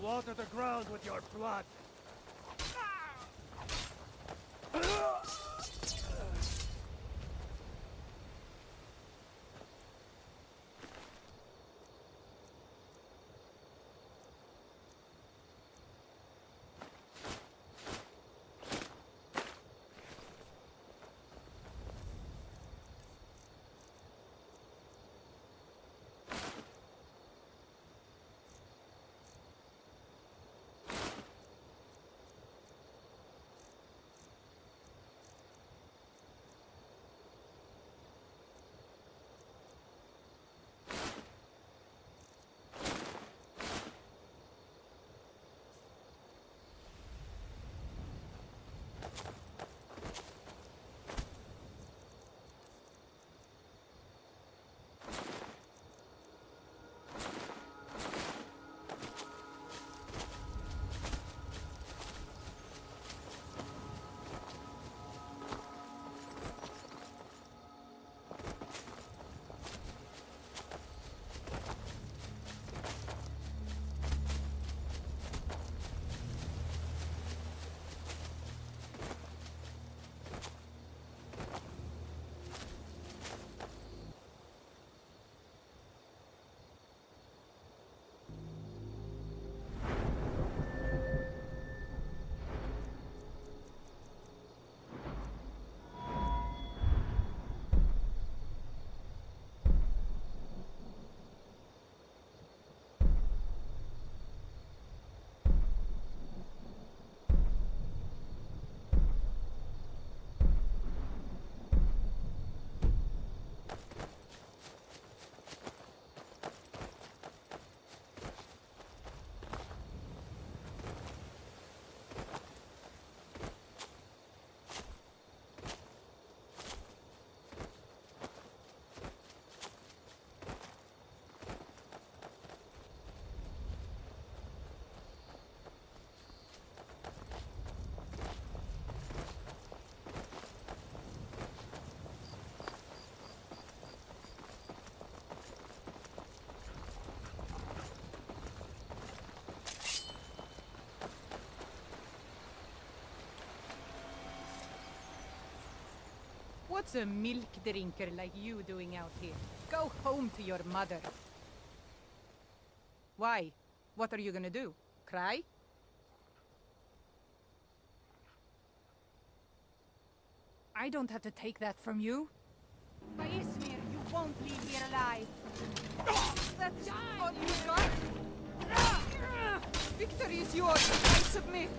water the ground with your blood. What's a milk drinker like you doing out here? Go home to your mother. Why? What are you gonna do? Cry? I don't have to take that from you. By Ismir, you won't leave here alive. That's all you got? Victory is yours. I submit.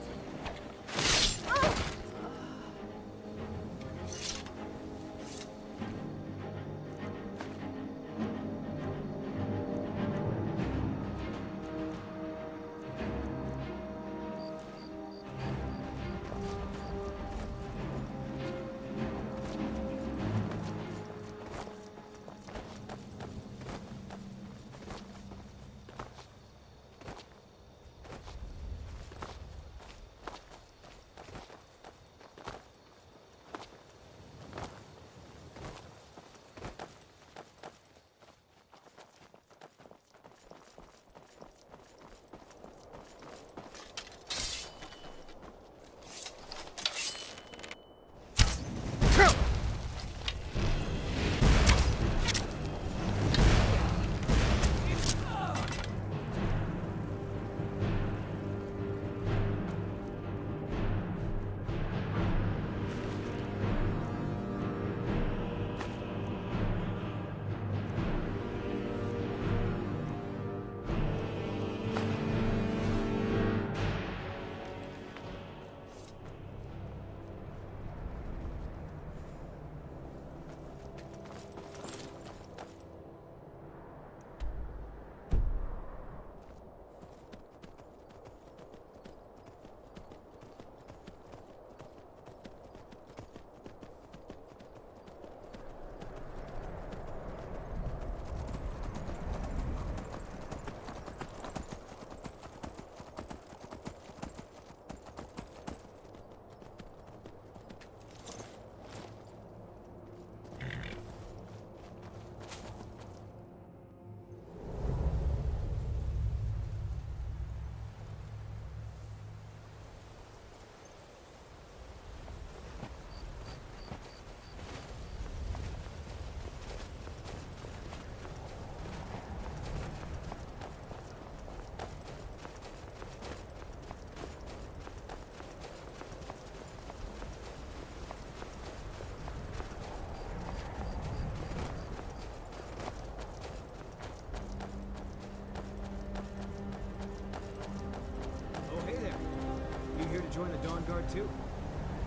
the Dawn Guard too?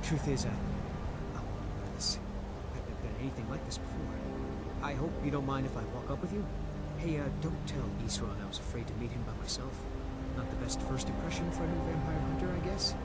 Truth is, I'm nervous. I've never done anything like this before. I hope you don't mind if I walk up with you? Hey, don't tell Isran I was afraid to meet him by myself. Not the best first impression for a new vampire hunter, I guess?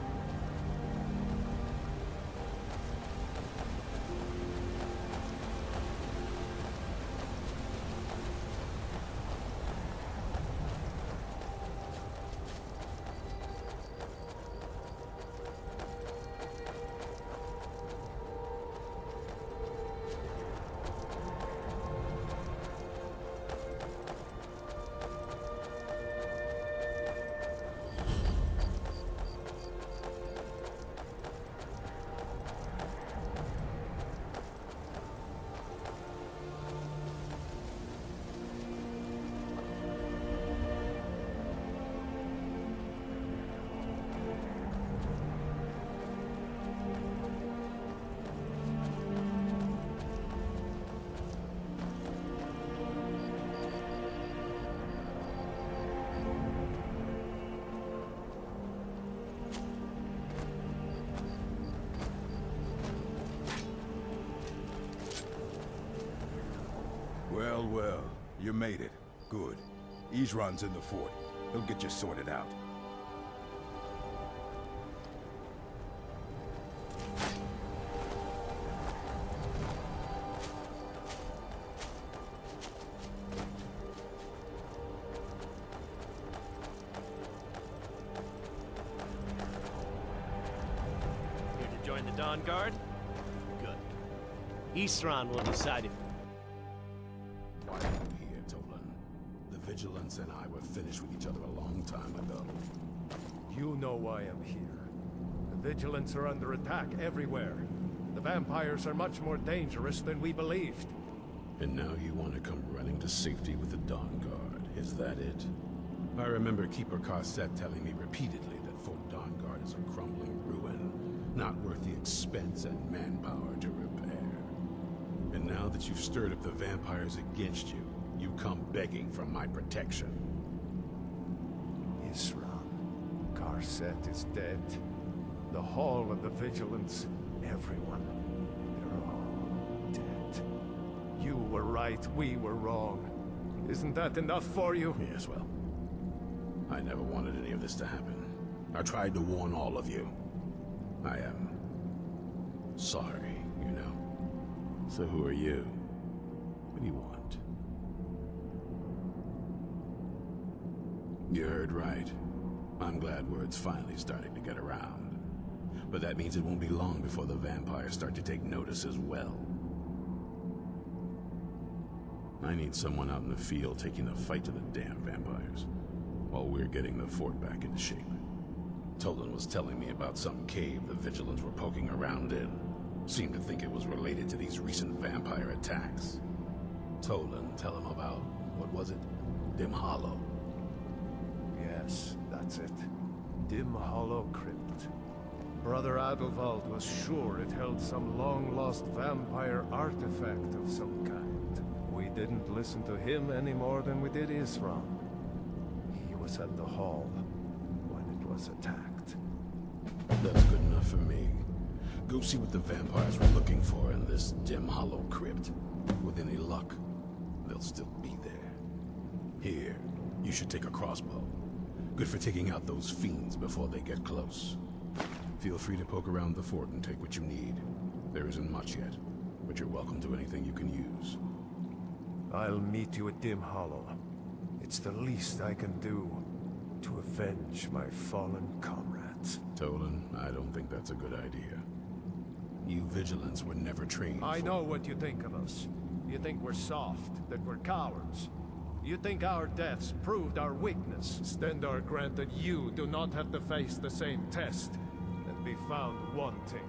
Well, well, you made it. Good. Isran's in the fort. He'll get you sorted out. Here to join the Dawn Guard? Good. Isran will decide if... Why are you here, Tolan? The Vigilance and I were finished with each other a long time ago. You know why I'm here. The Vigilants are under attack everywhere. The vampires are much more dangerous than we believed. And now you want to come running to safety with the Dawn Guard. Is that it? I remember Keeper Carset telling me repeatedly that Fort Dawn Guard is a crumbling ruin, not worth the expense and manpower to repair. And now that you've stirred up the vampires against you, you come begging for my protection. Isran, Carset is dead. The Hall of the Vigilance, everyone, they're all dead. You were right, we were wrong. Isn't that enough for you? Yes, well, I never wanted any of this to happen. I tried to warn all of you. I am sorry, you know. So who are you? What do you want? You heard right. I'm glad word's finally starting to get around. But that means it won't be long before the vampires start to take notice as well. I need someone out in the field taking the fight to the damn vampires, while we're getting the fort back into shape. Tolan was telling me about some cave the Vigilants were poking around in. Seemed to think it was related to these recent vampire attacks. Tolan, tell him about, what was it? Dim Hollow. Yes, that's it. Dim Hollow Crypt. Brother Adelwald was sure it held some long-lost vampire artifact of some kind. We didn't listen to him any more than we did Isran. He was at the hall when it was attacked. That's good enough for me. Go see what the vampires were looking for in this Dim Hollow Crypt. With any luck, they'll still be there. Here, you should take a crossbow. Good for taking out those fiends before they get close. Feel free to poke around the fort and take what you need. There isn't much yet, but you're welcome to anything you can use. I'll meet you at Dim Hollow. It's the least I can do to avenge my fallen comrades. Tolan, I don't think that's a good idea. You Vigilants were never trained I for... know what you think of us. You think we're soft, that we're cowards. You think our deaths proved our weakness. Stendar granted you do not have to face the same test and be found wanting.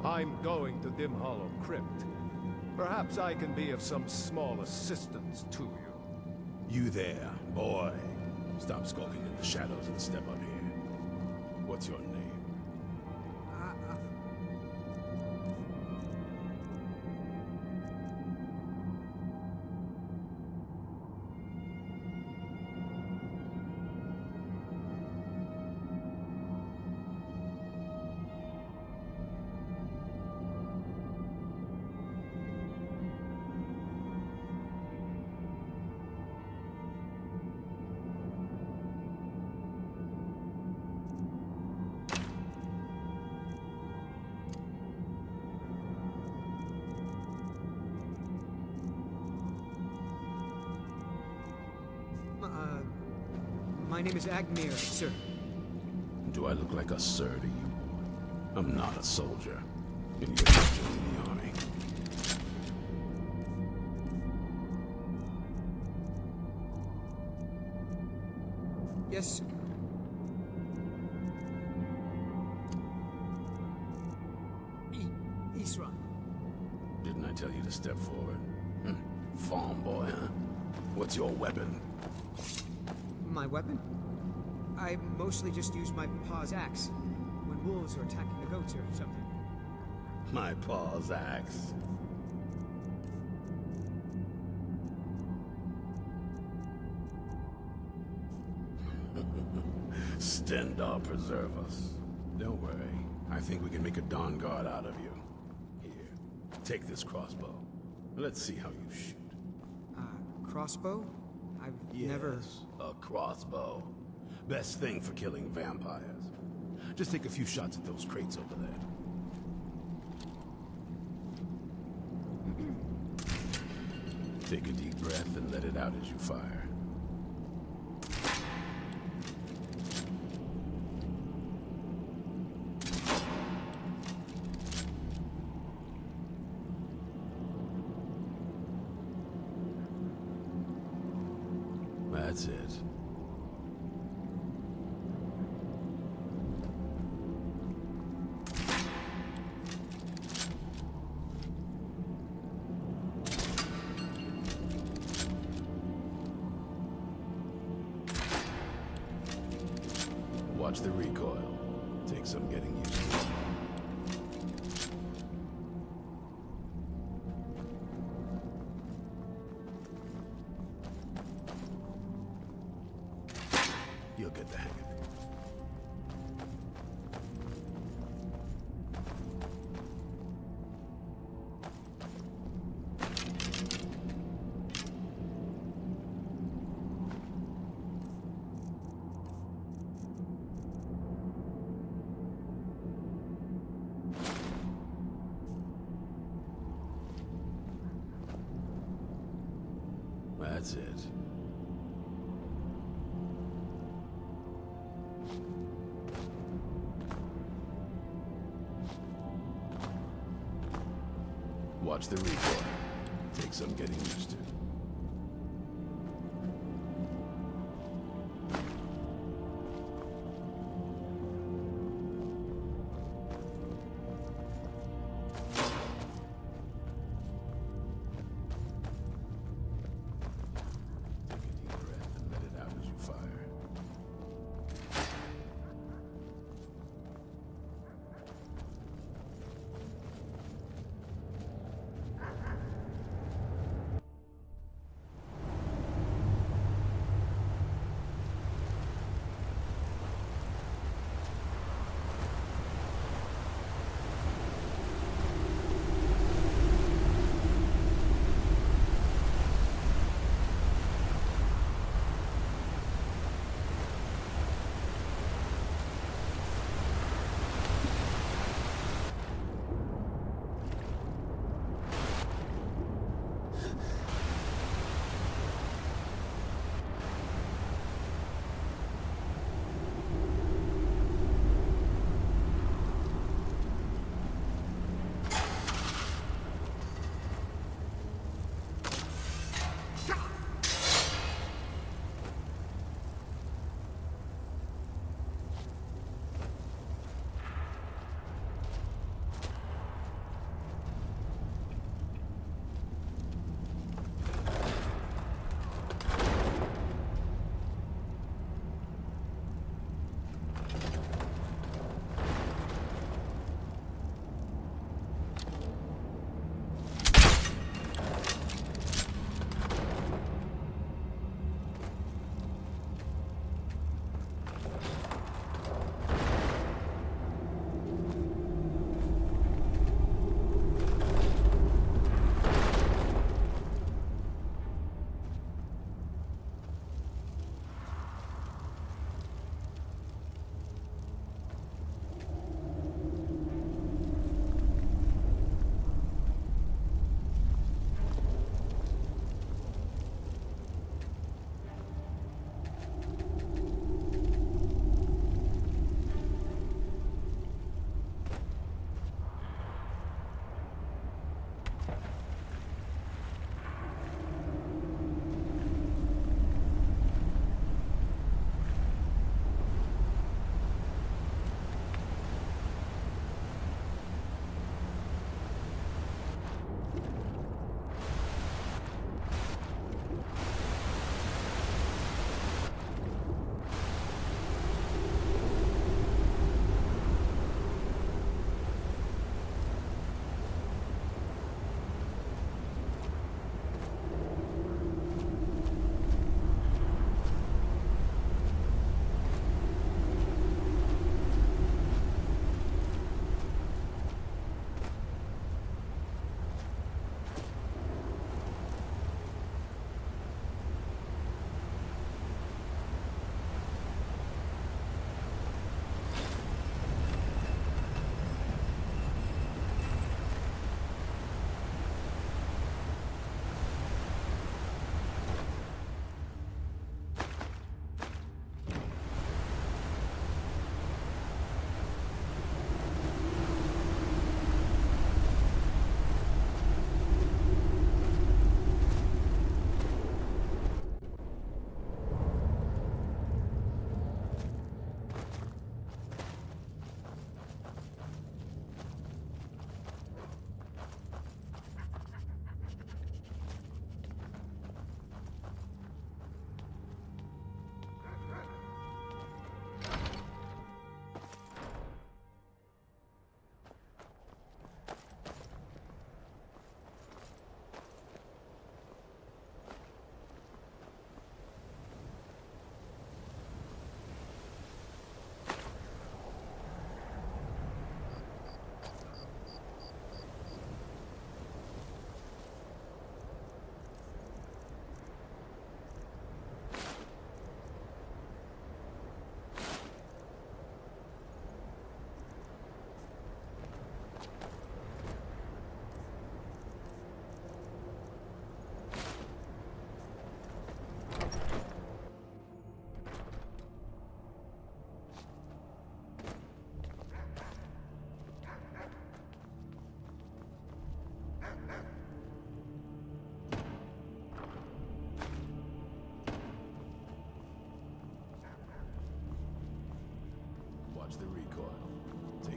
I'm going to Dim Hollow Crypt. Perhaps I can be of some small assistance to you. You there, boy. Stop skulking in the shadows and step up here. What's your name? My name is Agmir, sir. Do I look like a sir to you? I'm not a soldier, and you're not joining the army. Yes, sir. Isran. Didn't I tell you to step forward? Farm boy, huh? What's your weapon? My weapon? I mostly just use my paw's axe when wolves are attacking the goats or something. My paw's axe. Stendar preserve us. Don't worry. I think we can make a Dawn Guard out of you. Here, take this crossbow. Let's see how you shoot. Crossbow? I've never... a crossbow. Best thing for killing vampires. Just take a few shots at those crates over there. Take a deep breath and let it out as you fire. That's it. Watch the recoil. Take some getting used to. You'll get the hang of it. That's it. Watch the recoil. Take some getting used to. Take a deep breath and let it out as you fire.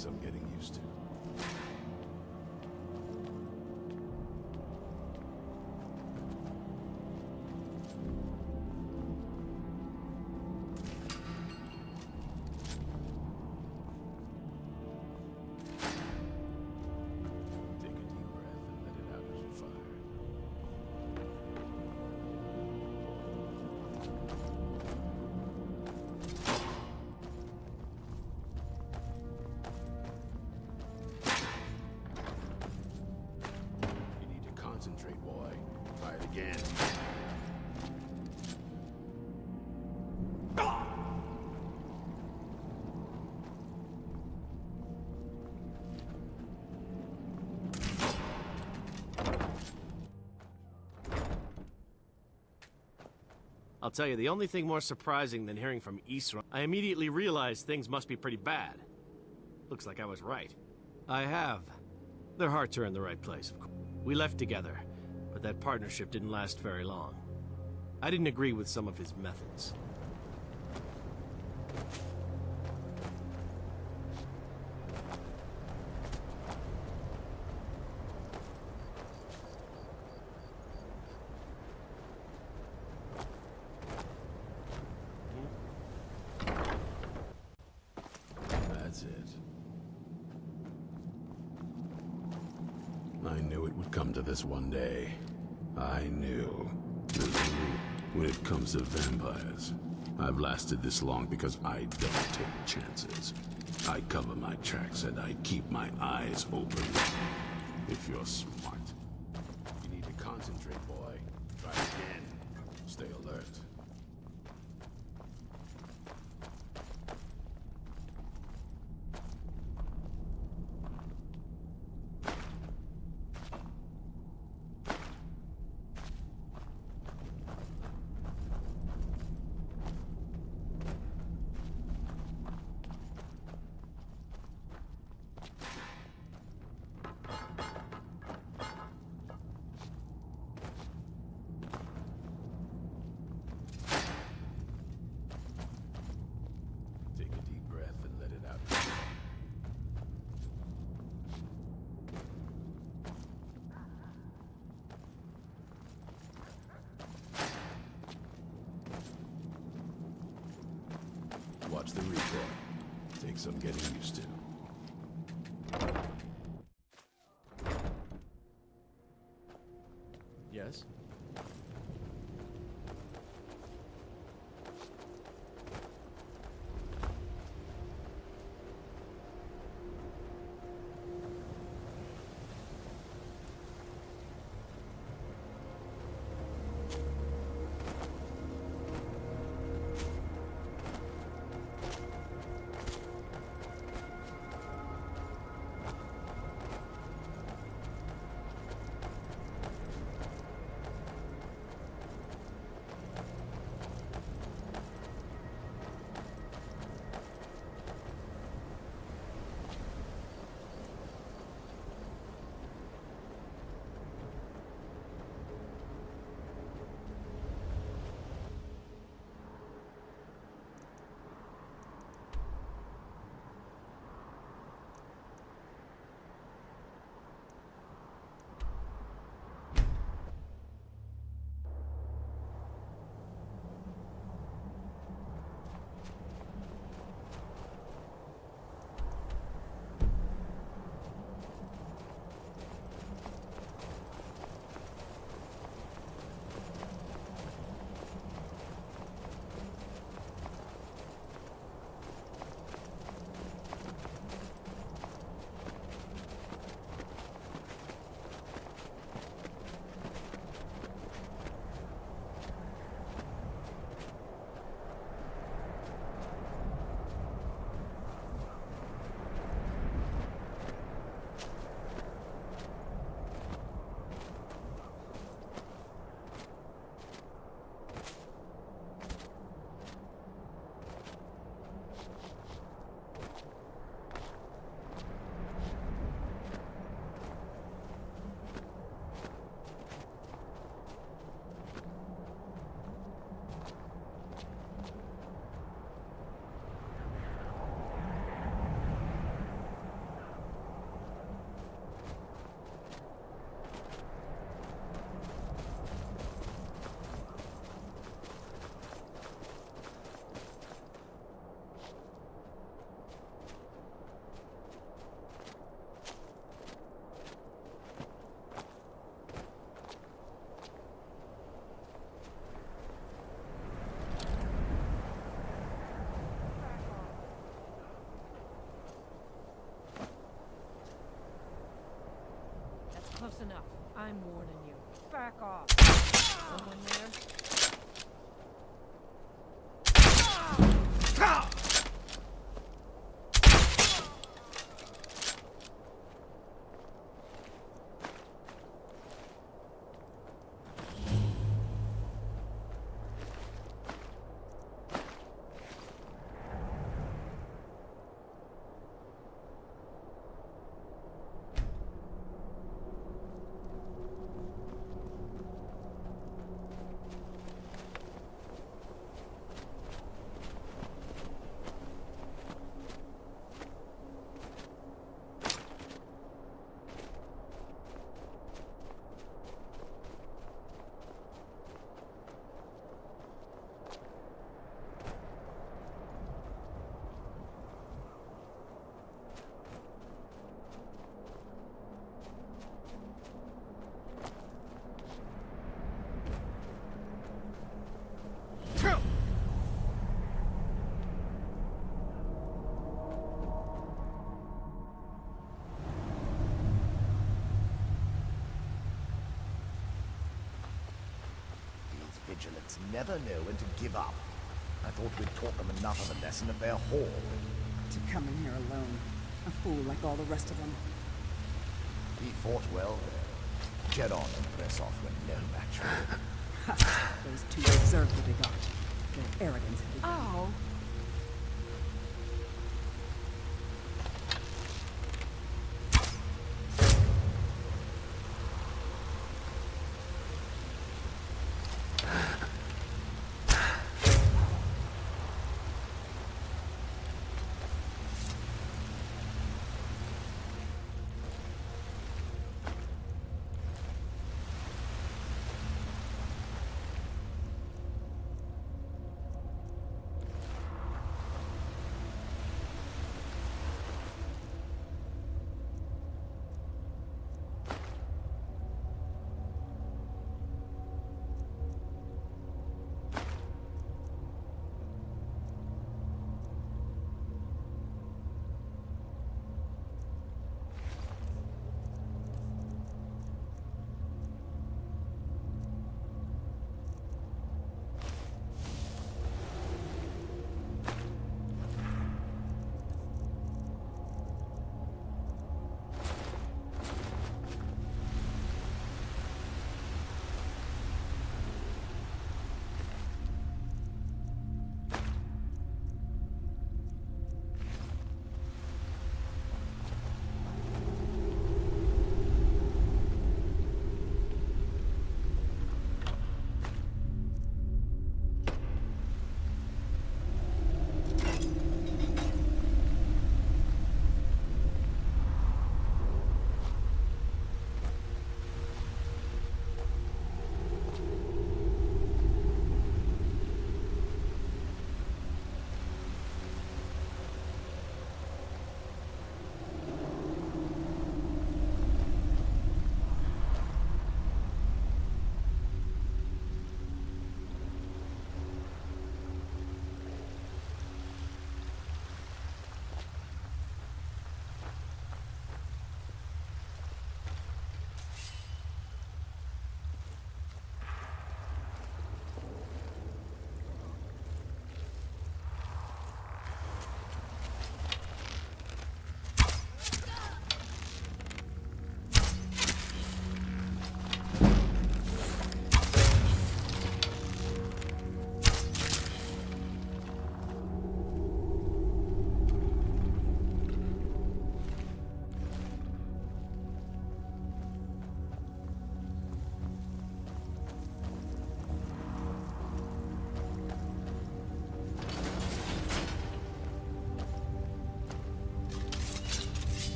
Takes some getting used to. Take a deep breath and let it out as you fire. You need to concentrate, boy. Try it again. I'll tell you, the only thing more surprising than hearing from Isra, I immediately realized things must be pretty bad. Looks like I was right. I have. Their hearts are in the right place, of course. We left together, but that partnership didn't last very long. I didn't agree with some of his methods. That's it. I knew it would come to this one day. I knew. When it comes to vampires, I've lasted this long because I don't take chances. I cover my tracks and I keep my eyes open. If you're smart. You need to concentrate, boy. Try again. Stay alert. Take a deep breath and let it out. Watch the recoil. Take some getting used to. Yes? I'm warning you. Back off. Someone there? Vigilants never know when to give up. I thought we'd taught them enough of a lesson at their hall. To come in here alone. A fool like all the rest of them. He fought well there. Get on and press off when no match for him. Ha! Those two deserved what they got. Their arrogance had begun. Oh.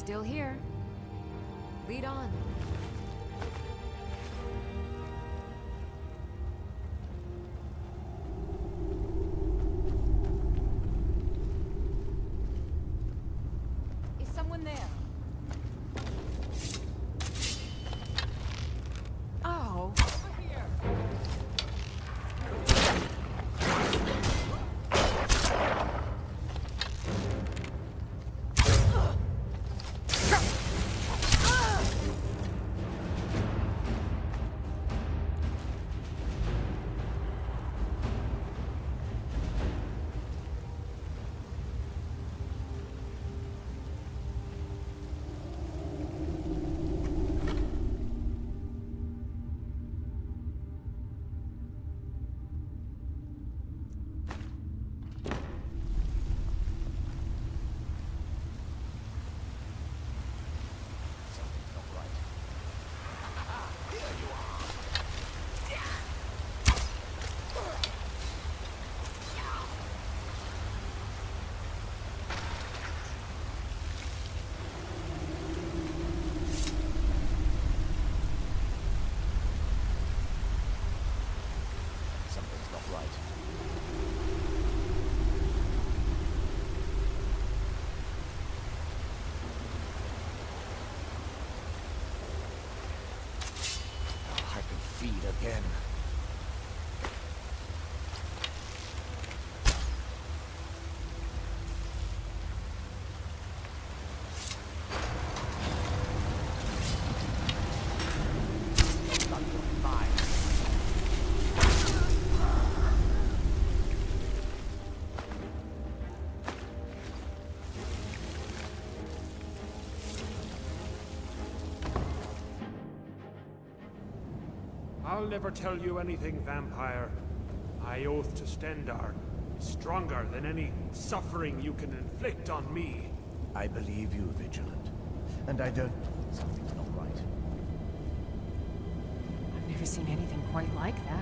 Still here. Lead on. Is someone there? Oh, over here. Something's not right. Here you are. Something's not right. I can feed again. Not your mind. I'll never tell you anything, vampire. I oath to Stendar is stronger than any suffering you can inflict on me. I believe you, Vigilant. And I don't... Something's not right. I've never seen anything quite like that.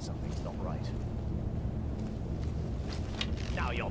Something's not right. Now you're...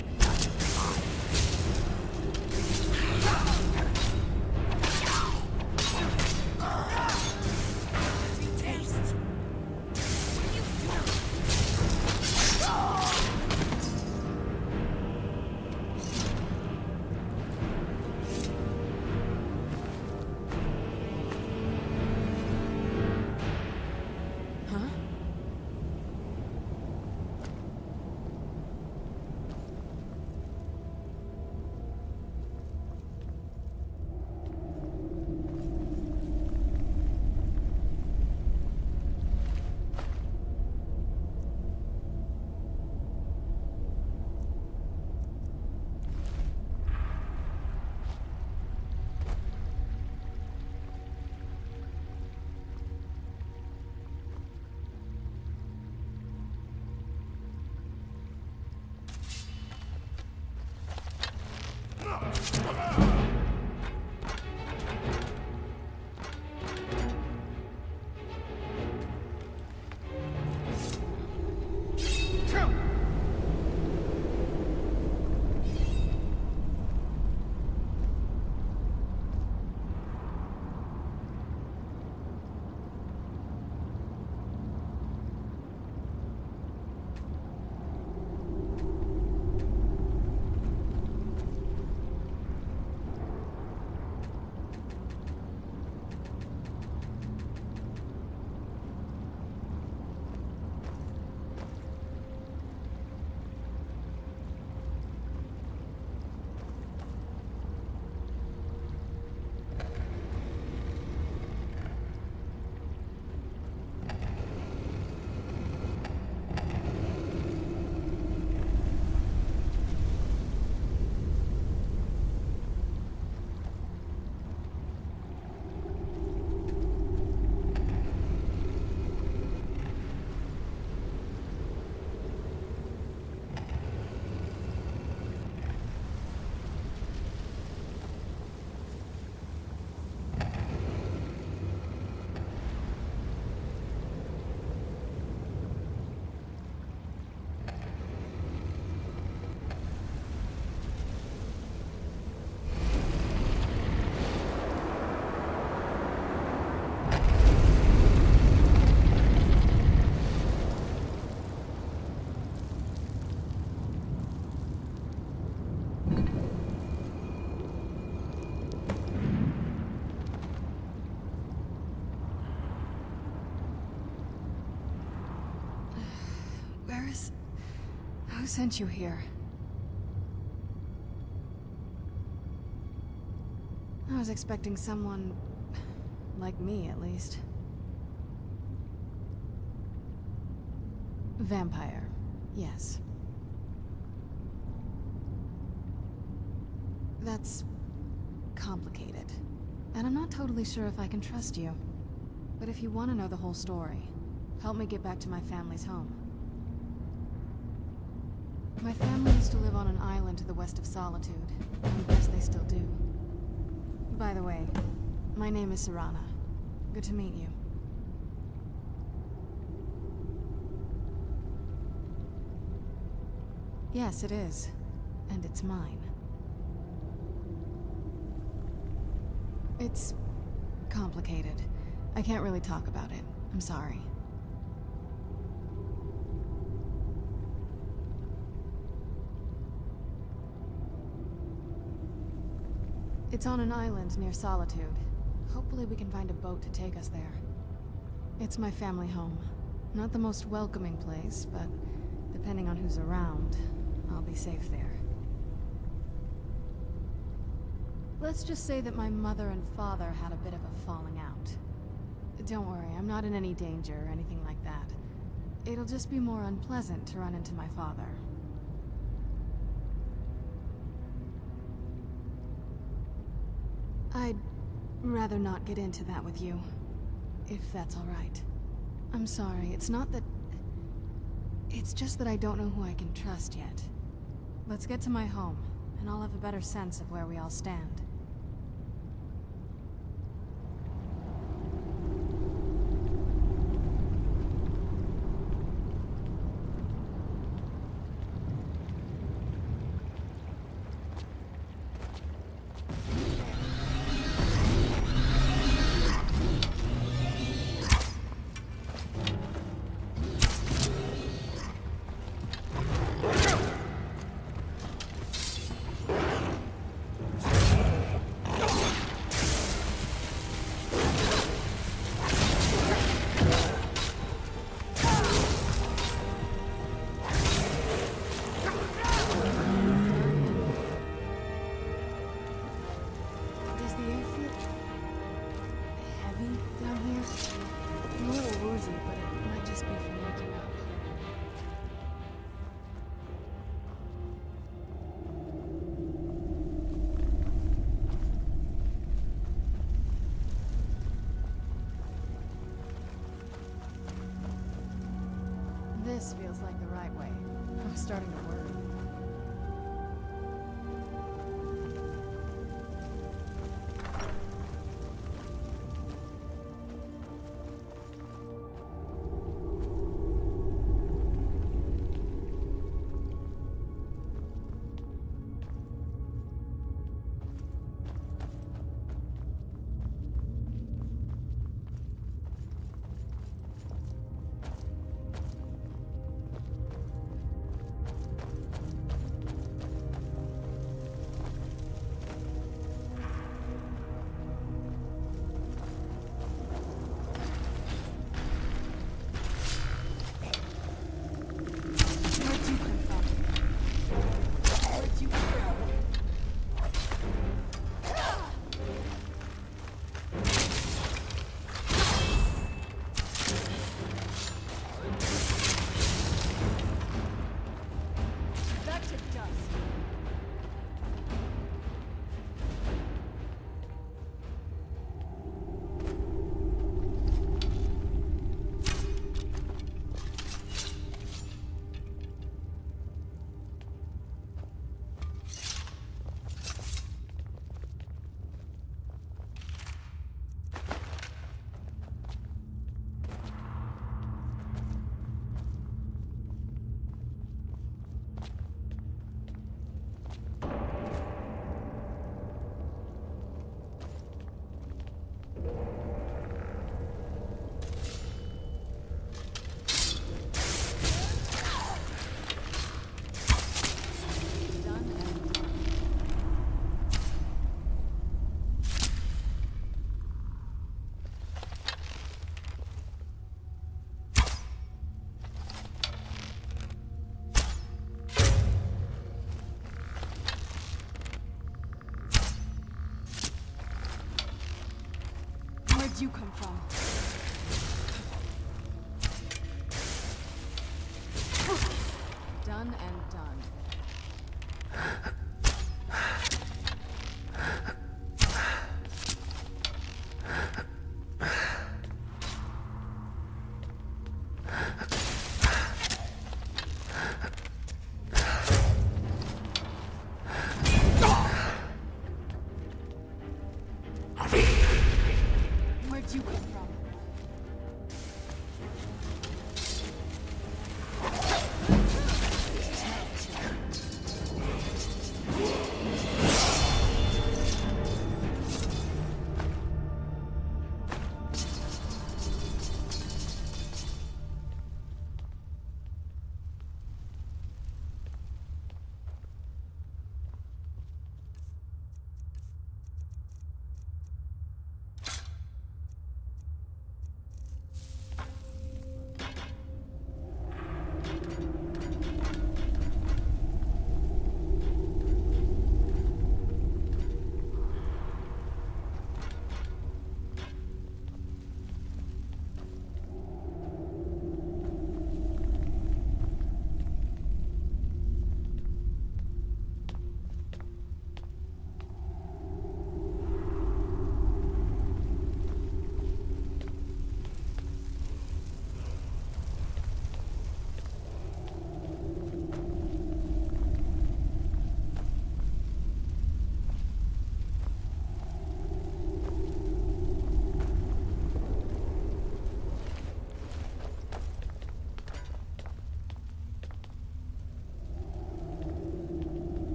Who sent you here? I was expecting someone... like me, at least. Vampire, yes. That's... complicated. And I'm not totally sure if I can trust you. But if you want to know the whole story, help me get back to my family's home. My family used to live on an island to the west of Solitude. I guess they still do. By the way, my name is Serana. Good to meet you. Yes, it is. And it's mine. It's... complicated. I can't really talk about it. I'm sorry. It's on an island near Solitude. Hopefully we can find a boat to take us there. It's my family home. Not the most welcoming place, but depending on who's around, I'll be safe there. Let's just say that my mother and father had a bit of a falling out. Don't worry, I'm not in any danger or anything like that. It'll just be more unpleasant to run into my father. I'd rather not get into that with you, if that's all right. I'm sorry, it's not that... It's just that I don't know who I can trust yet. Let's get to my home, and I'll have a better sense of where we all stand. This feels like the right way. I'm starting to worry.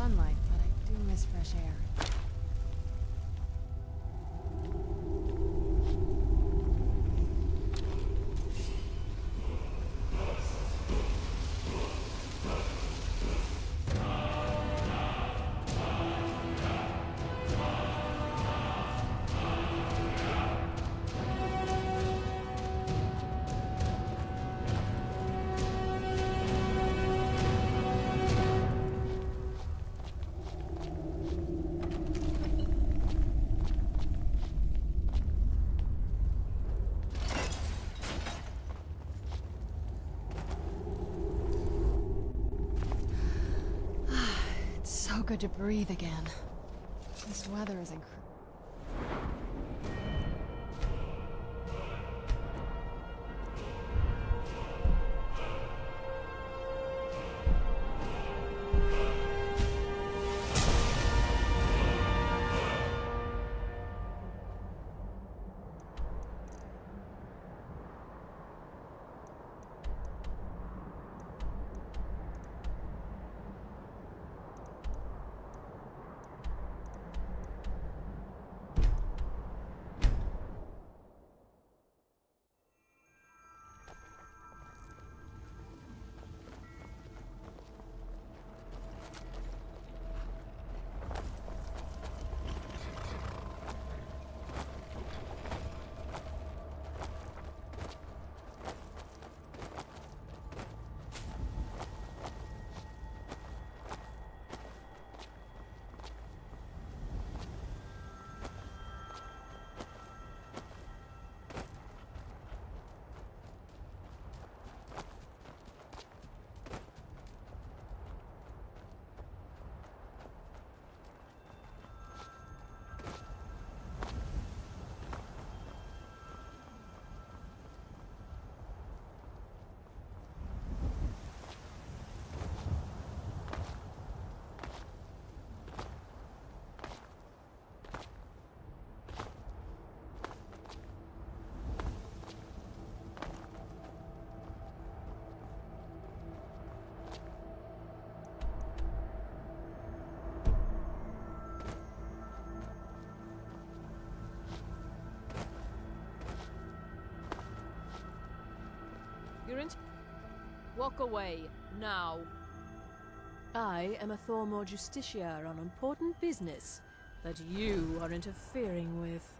sunlight, but I do miss fresh air. So good to breathe again. This weather is incredible. You're in. Walk away, now. I am a Thormore Justiciar on important business that you are interfering with.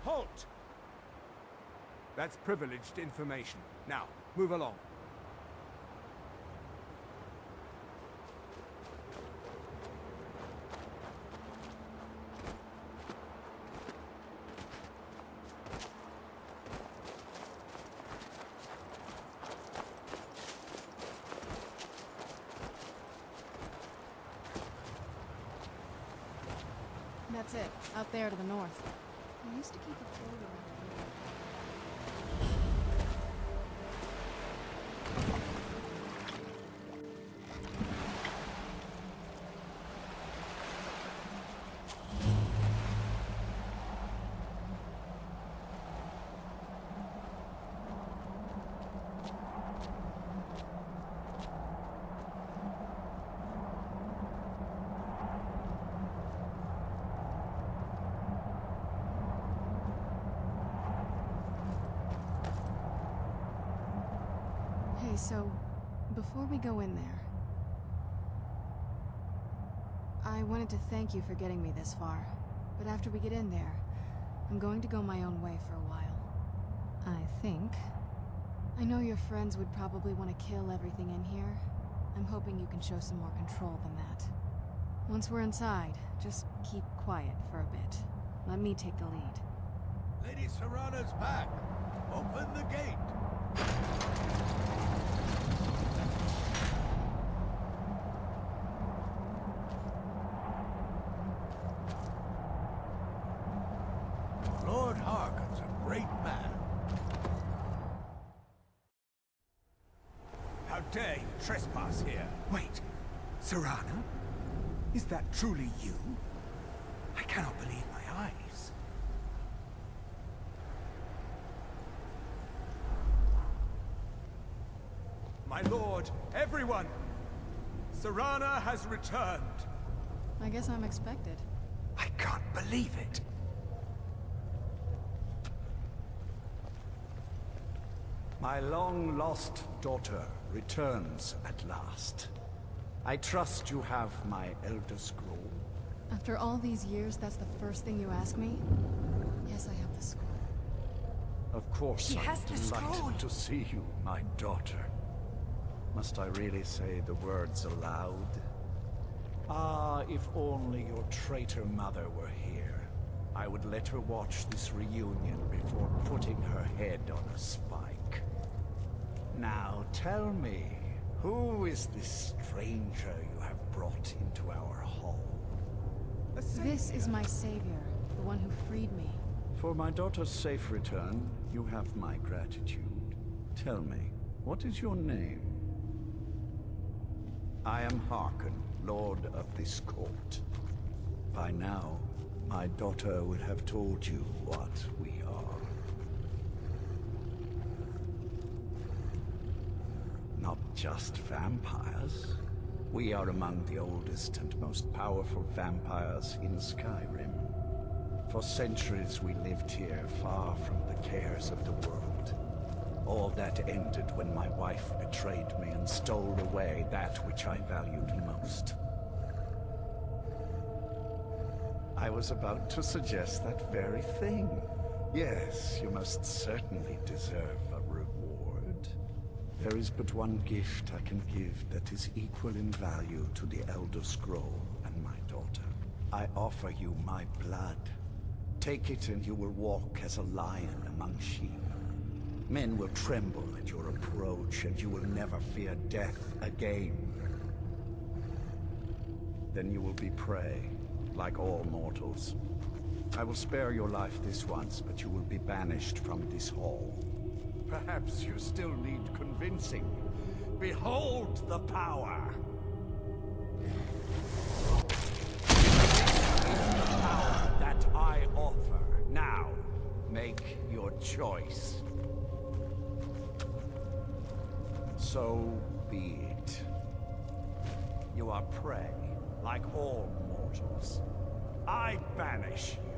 Halt! That's privileged information. Now, move along. That's it, out there to the north. I used to keep a fort around here. Hey, so, before we go in there, I wanted to thank you for getting me this far, but after we get in there, I'm going to go my own way for a while. I think. I know your friends would probably want to kill everything in here. I'm hoping you can show some more control than that. Once we're inside, just keep quiet for a bit. Let me take the lead. Lady Serana's back. Open the gate. Lord Harkon's a great man. How dare you trespass here? Wait, Serana? Is that truly you? I cannot believe my eyes. My lord, everyone! Serana has returned! I guess I'm expected. I can't believe it! My long-lost daughter returns at last. I trust you have my Elder Scroll. After all these years, that's the first thing you ask me? Yes, I have the scroll. Of course, He I'm has the delighted scroll. to see you, my daughter. Must I really say the words aloud? Ah, if only your traitor mother were here. I would let her watch this reunion before putting her head on a spike. Now tell me, who is this stranger you have brought into our hall? This is my savior, the one who freed me. For my daughter's safe return, you have my gratitude. Tell me, what is your name? I am Harkon, Lord of this court. By now, my daughter would have told you what we are. Not just vampires. We are among the oldest and most powerful vampires in Skyrim. For centuries we lived here, far from the cares of the world. All that ended when my wife betrayed me and stole away that which I valued most. I was about to suggest that very thing. Yes, you most certainly deserve a reward. There is but one gift I can give that is equal in value to the Elder Scroll and my daughter. I offer you my blood. Take it and you will walk as a lion among sheep. Men will tremble at your approach and you will never fear death again. Then you will be prey, like all mortals. I will spare your life this once, but you will be banished from this hall. Perhaps you still need convincing. Behold the power! This is the power that I offer. Now, make your choice. So be it. You are prey, like all mortals. I banish you.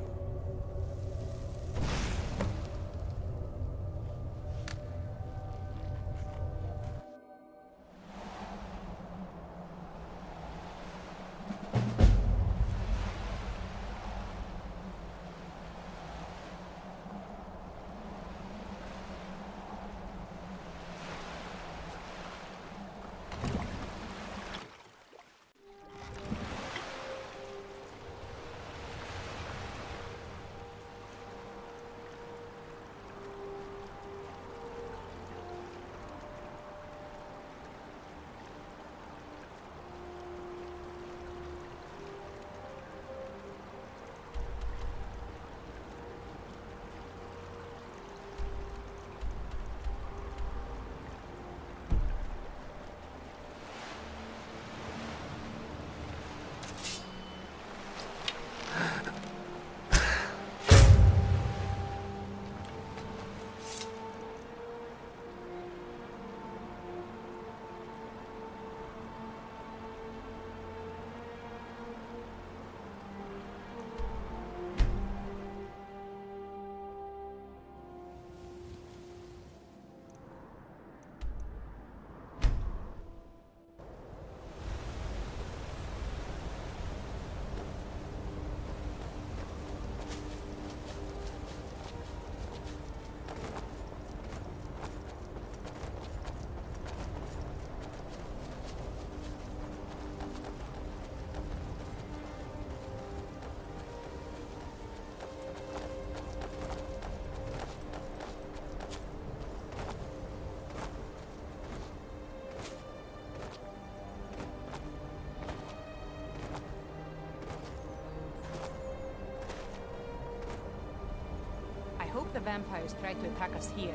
I hope the vampires try to attack us here.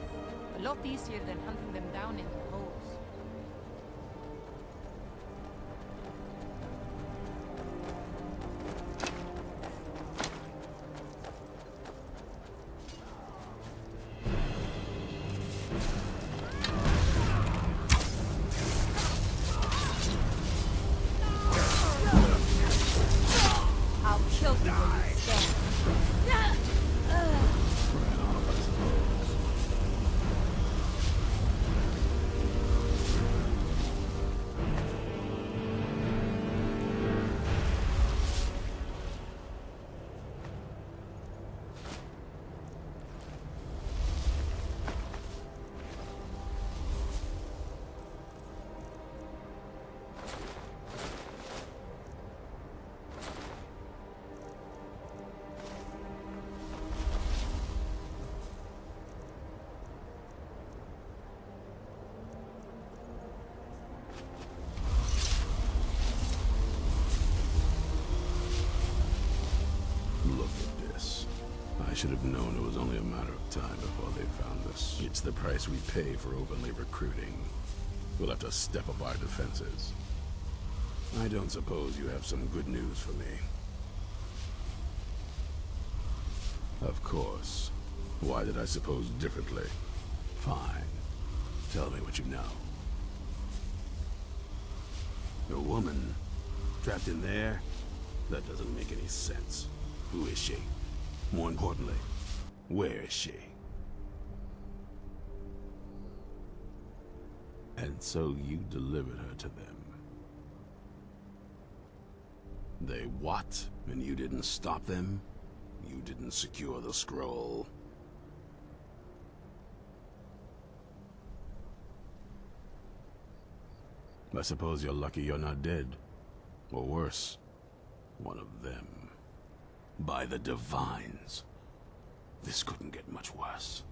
A lot easier than hunting them down in the holes. I'll kill you when you stand. Right off, I suppose. Look at this. I should have known it was only a matter of time before they found us. It's the price we pay for openly recruiting. We'll have to step up our defenses. I don't suppose you have some good news for me. Of course. Why did I suppose differently? Fine. Tell me what you know. A woman? Trapped in there? That doesn't make any sense. Who is she? More importantly, where is she? And so you delivered her to them. They what? And you didn't stop them? You didn't secure the scroll? I suppose you're lucky you're not dead. Or worse, one of them. By the Divines. This couldn't get much worse.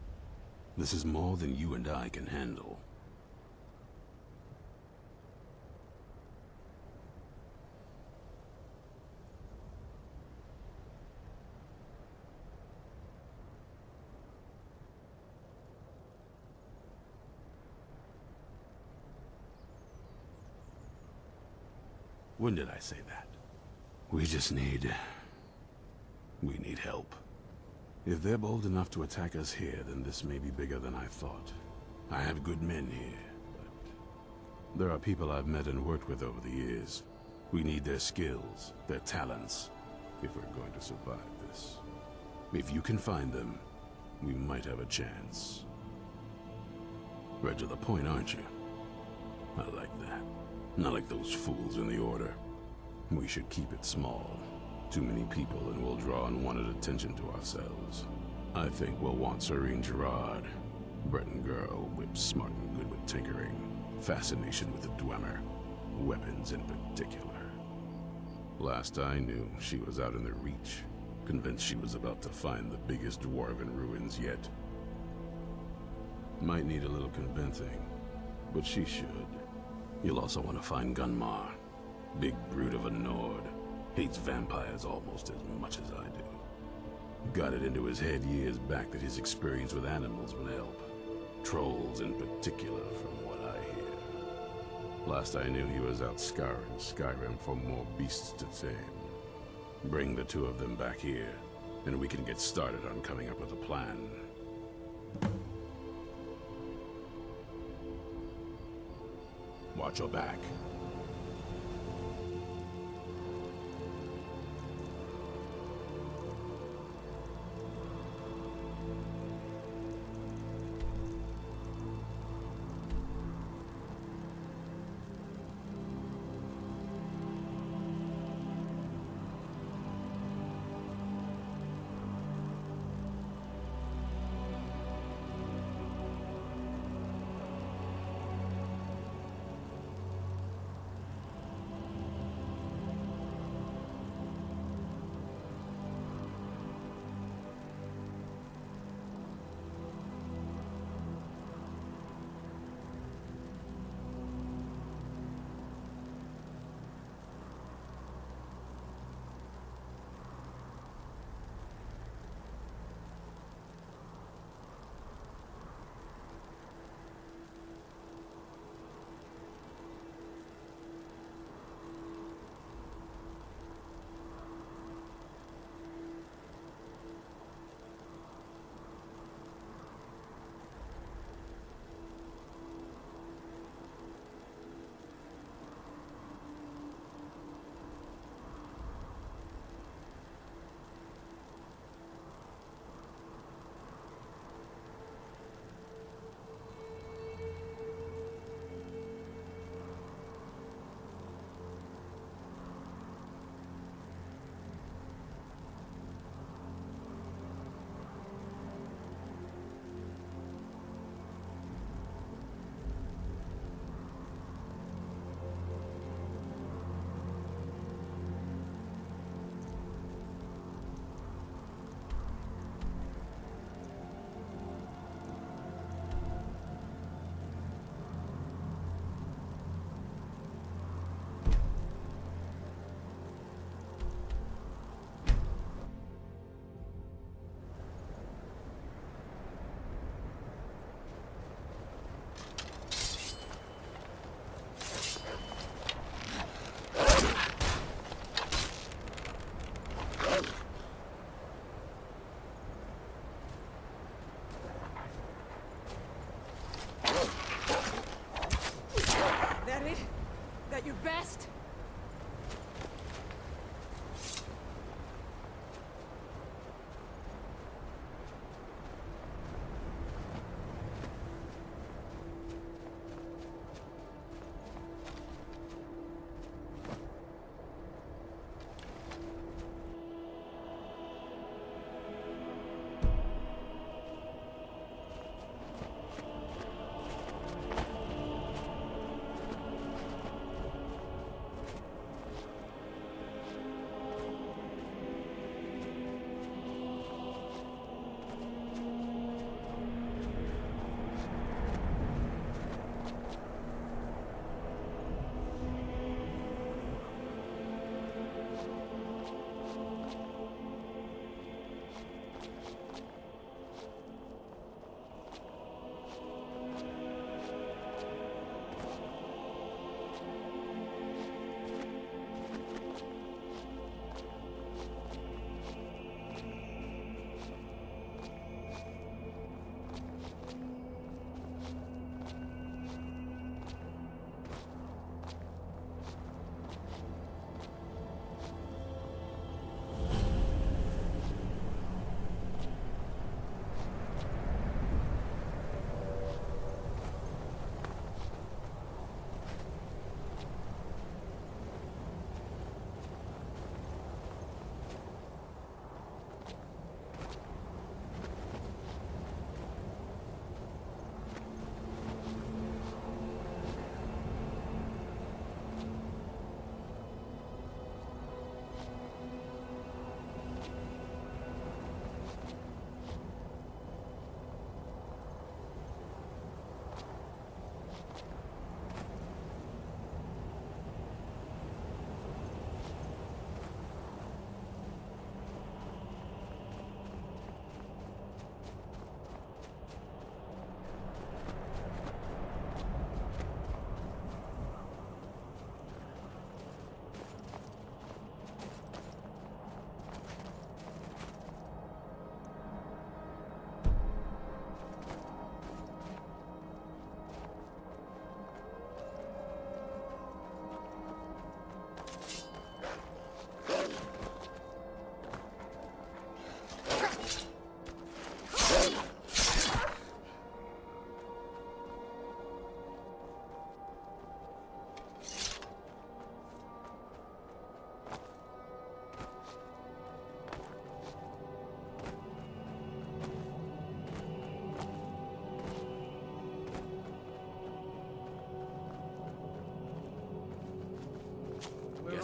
This is more than you and I can handle. When did I say that? We need help. If they're bold enough to attack us here, then this may be bigger than I thought. I have good men here, but there are people I've met and worked with over the years. We need their skills, their talents, if we're going to survive this. If you can find them, we might have a chance. Right to the point, aren't you? I like that. Not like those fools in the Order. We should keep it small. Too many people and we'll draw unwanted attention to ourselves. I think we'll want Serene Gerard. Breton girl, whip smart and good with tinkering. Fascination with the Dwemer. Weapons in particular. Last I knew, she was out in the Reach. Convinced she was about to find the biggest dwarven ruins yet. Might need a little convincing, but she should. You'll also want to find Gunmar. Big brute of a Nord. Hates vampires almost as much as I do. Got it into his head years back that his experience with animals would help. Trolls in particular, from what I hear. Last I knew, he was out scouring Skyrim for more beasts to tame. Bring the two of them back here, and we can get started on coming up with a plan. Watch your back.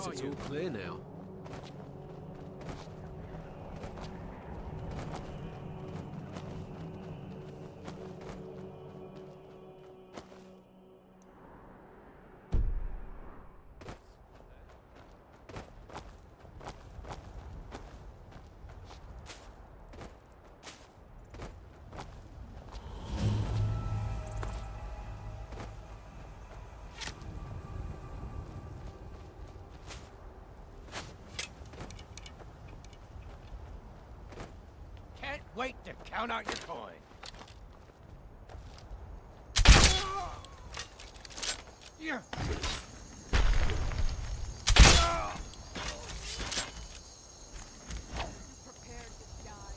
Guess it's all clear now. Can't wait to count out your coin. Yeah. Prepared to die.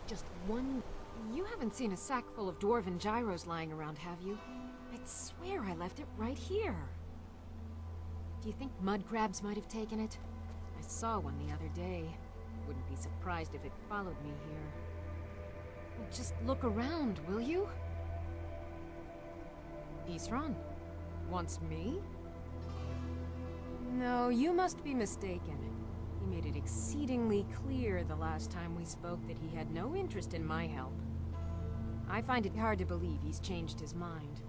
Just one... You haven't seen a sack full of dwarven gyros lying around, have you? I'd swear I left it right here. Do you think mud crabs might have taken it? I saw one the other day. Wouldn't be surprised if it followed me here. Well, just look around, will you? Isran? Wants me? No, you must be mistaken. He made it exceedingly clear the last time we spoke that he had no interest in my help. I find it hard to believe he's changed his mind.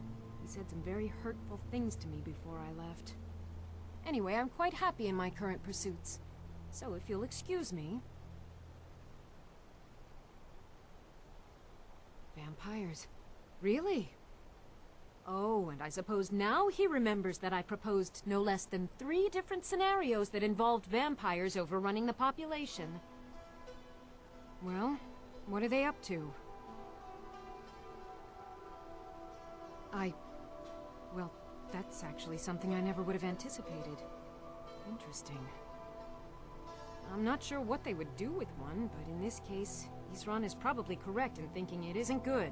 He said some very hurtful things to me before I left. Anyway, I'm quite happy in my current pursuits. So if you'll excuse me... Vampires. Really? Oh, and I suppose now he remembers that I proposed no less than 3 different scenarios that involved vampires overrunning the population. Well, what are they up to? Well, that's actually something I never would have anticipated. Interesting. I'm not sure what they would do with one, but in this case, Isran is probably correct in thinking it isn't good.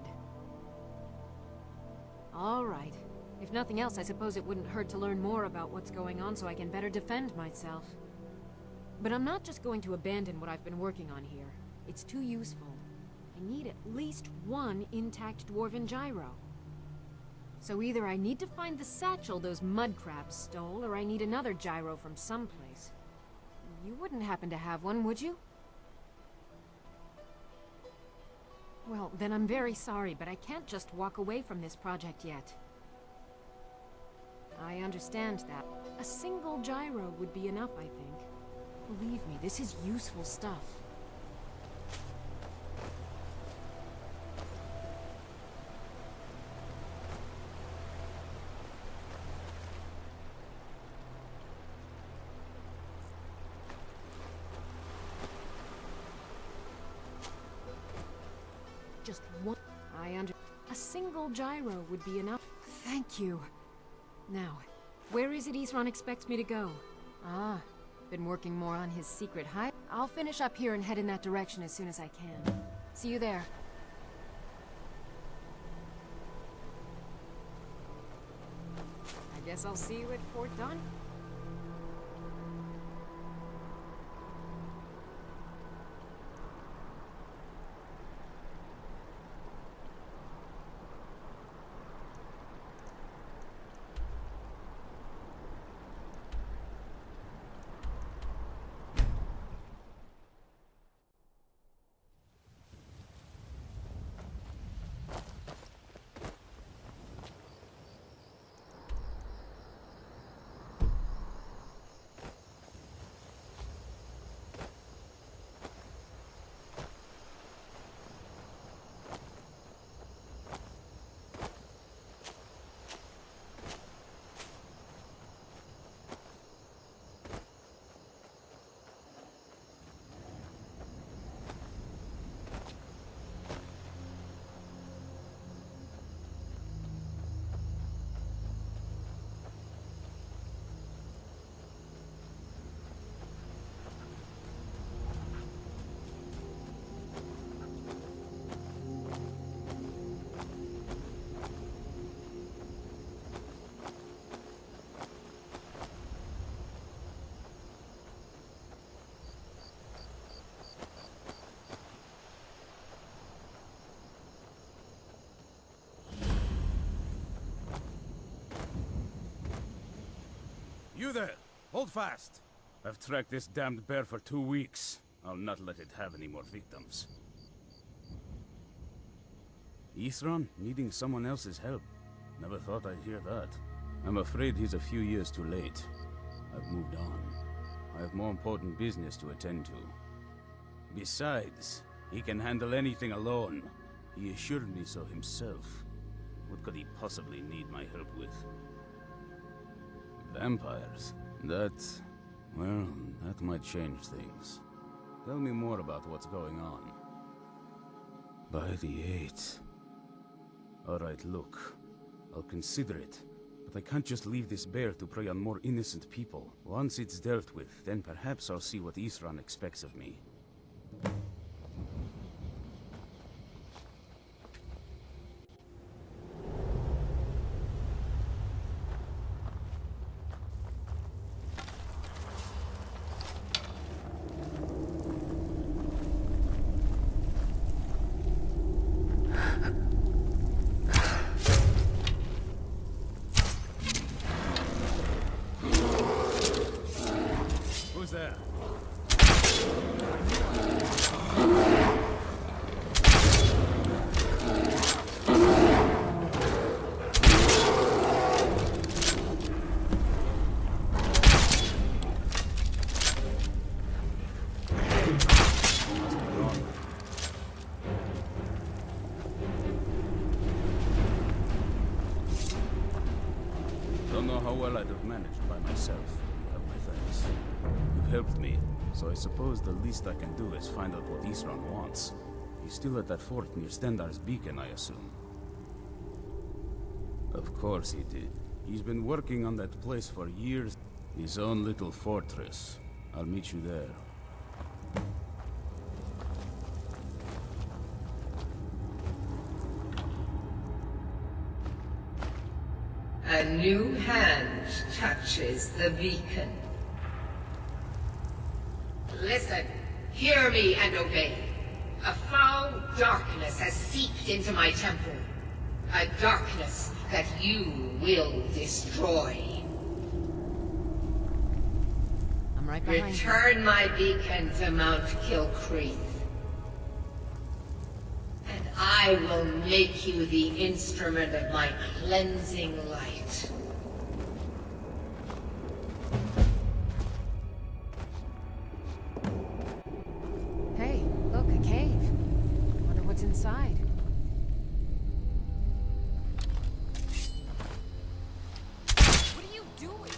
All right. If nothing else, I suppose it wouldn't hurt to learn more about what's going on so I can better defend myself. But I'm not just going to abandon what I've been working on here. It's too useful. I need at least 1 intact dwarven gyro. So either I need to find the satchel those mud crabs stole, or I need another gyro from someplace. You wouldn't happen to have one, would you? Well, then I'm very sorry, but I can't just walk away from this project yet. I understand that. A single gyro would be enough, I think. Believe me, this is useful stuff. Just one... A single gyro would be enough. Thank you. Now, where is it Isran expects me to go? Ah, been working more on his secret hive. I'll finish up here and head in that direction as soon as I can. See you there. I guess I'll see you at Fort Dunn. You there! Hold fast! I've tracked this damned bear for 2 weeks. I'll not let it have any more victims. Isran needing someone else's help. Never thought I'd hear that. I'm afraid he's a few years too late. I've moved on. I have more important business to attend to. Besides, he can handle anything alone. He assured me so himself. What could he possibly need my help with? Vampires? Well, that might change things. Tell me more about what's going on. By the 8th. Alright, look. I'll consider it. But I can't just leave this bear to prey on more innocent people. Once it's dealt with, then perhaps I'll see what Isran expects of me. well I'd have managed by myself. You have my thanks. You've helped me, so I suppose the least I can do is find out what Isran wants. He's still at that fort near Stendar's beacon, I assume. Of course he did. He's been working on that place for years. His own little fortress. I'll meet you there. A new hand touches the beacon. Listen, hear me and obey. A foul darkness has seeped into my temple. A darkness that you will destroy. I'm right behind you. Return my beacon to Mount Kilcreath. And I will make you the instrument of my cleansing light. Hey, look, a cave. Wonder what's inside. What are you doing?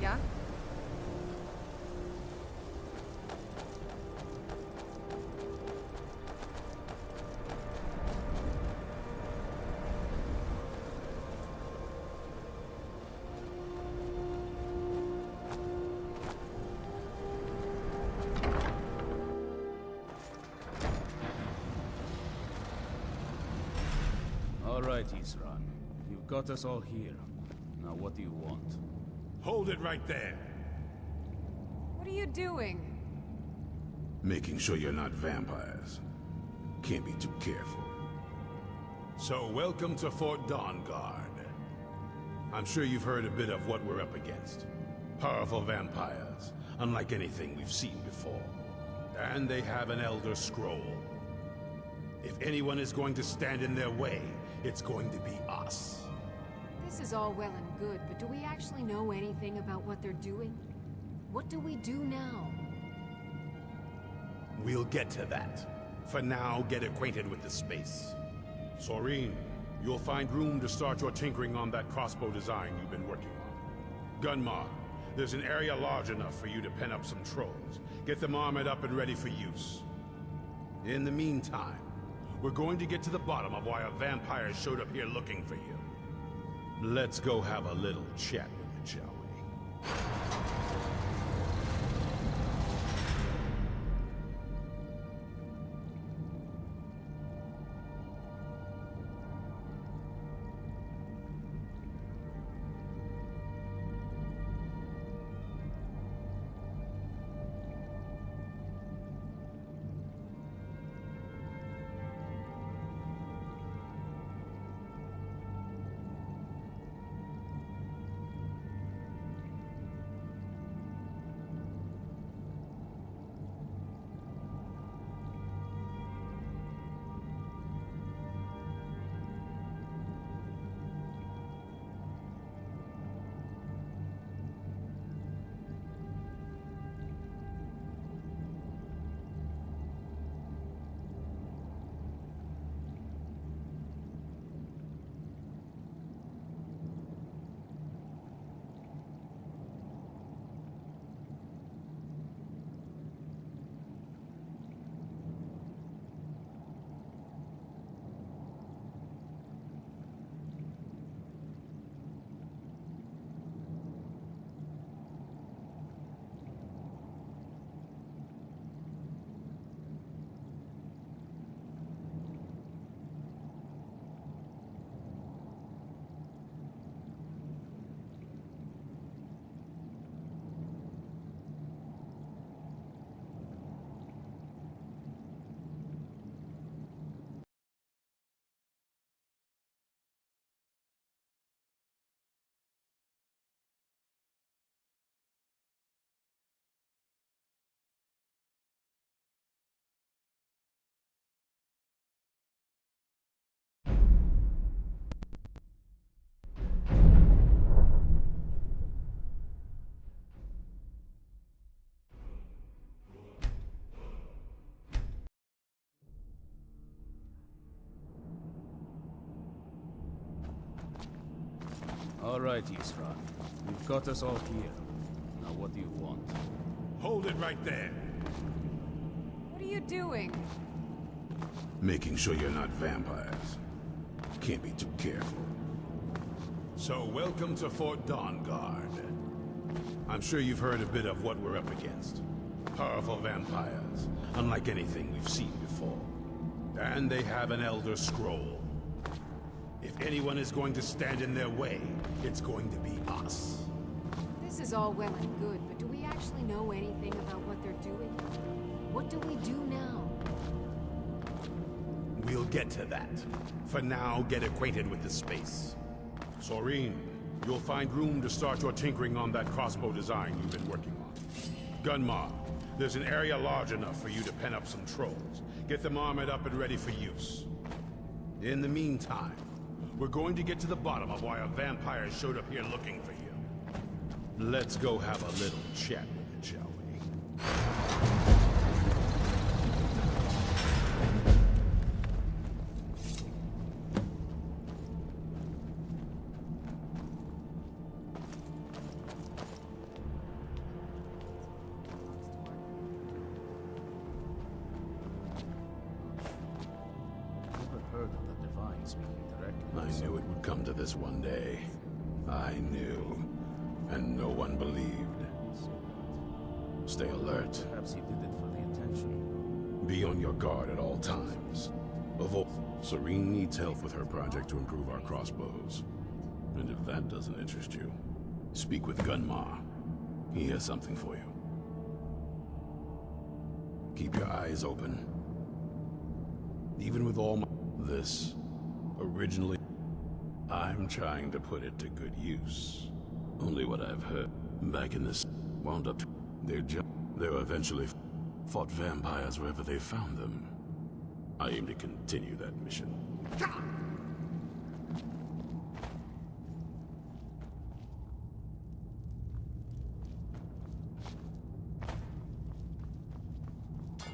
Yeah? All right, Isran. You've got us all here. Now what do you want? Hold it right there. What are you doing? Making sure you're not vampires. Can't be too careful. So, welcome to Fort Dawnguard. I'm sure you've heard a bit of what we're up against. Powerful vampires, unlike anything we've seen before. And they have an Elder Scroll. If anyone is going to stand in their way, it's going to be us. This is all well and good, but do we actually know anything about what they're doing? What do we do now? We'll get to that. For now, get acquainted with the space. Soreen, you'll find room to start your tinkering on that crossbow design you've been working on. Gunmar, there's an area large enough for you to pen up some trolls. Get them armored up and ready for use. In the meantime, we're going to get to the bottom of why a vampire showed up here looking for you. Let's go have a little chat with it, shall we? All right, Isra. You've got us all here. Now what do you want? Hold it right there. What are you doing? Making sure you're not vampires. Can't be too careful. So, welcome to Fort Dawnguard. I'm sure you've heard a bit of what we're up against. Powerful vampires, unlike anything we've seen before. And they have an Elder Scroll. If anyone is going to stand in their way, it's going to be us. This is all well and good, but do we actually know anything about what they're doing? What do we do now? We'll get to that. For now, get acquainted with the space. Soreen, you'll find room to start your tinkering on that crossbow design you've been working on. Gunmar, there's an area large enough for you to pen up some trolls. Get them armored up and ready for use. In the meantime, we're going to get to the bottom of why a vampire showed up here looking for you. Let's go have a little chat with it, shall we? I knew it would come to this one day. I knew. And no one believed. Stay alert. Perhaps he did it for the attention. Be on your guard at all times. Serene needs help with her project to improve our crossbows. And if that doesn't interest you, speak with Gunmar. He has something for you. Keep your eyes open. Even with all this, originally, I'm trying to put it to good use. Only what I've heard back in this wound up. They eventually fought vampires wherever they found them. I aim to continue that mission.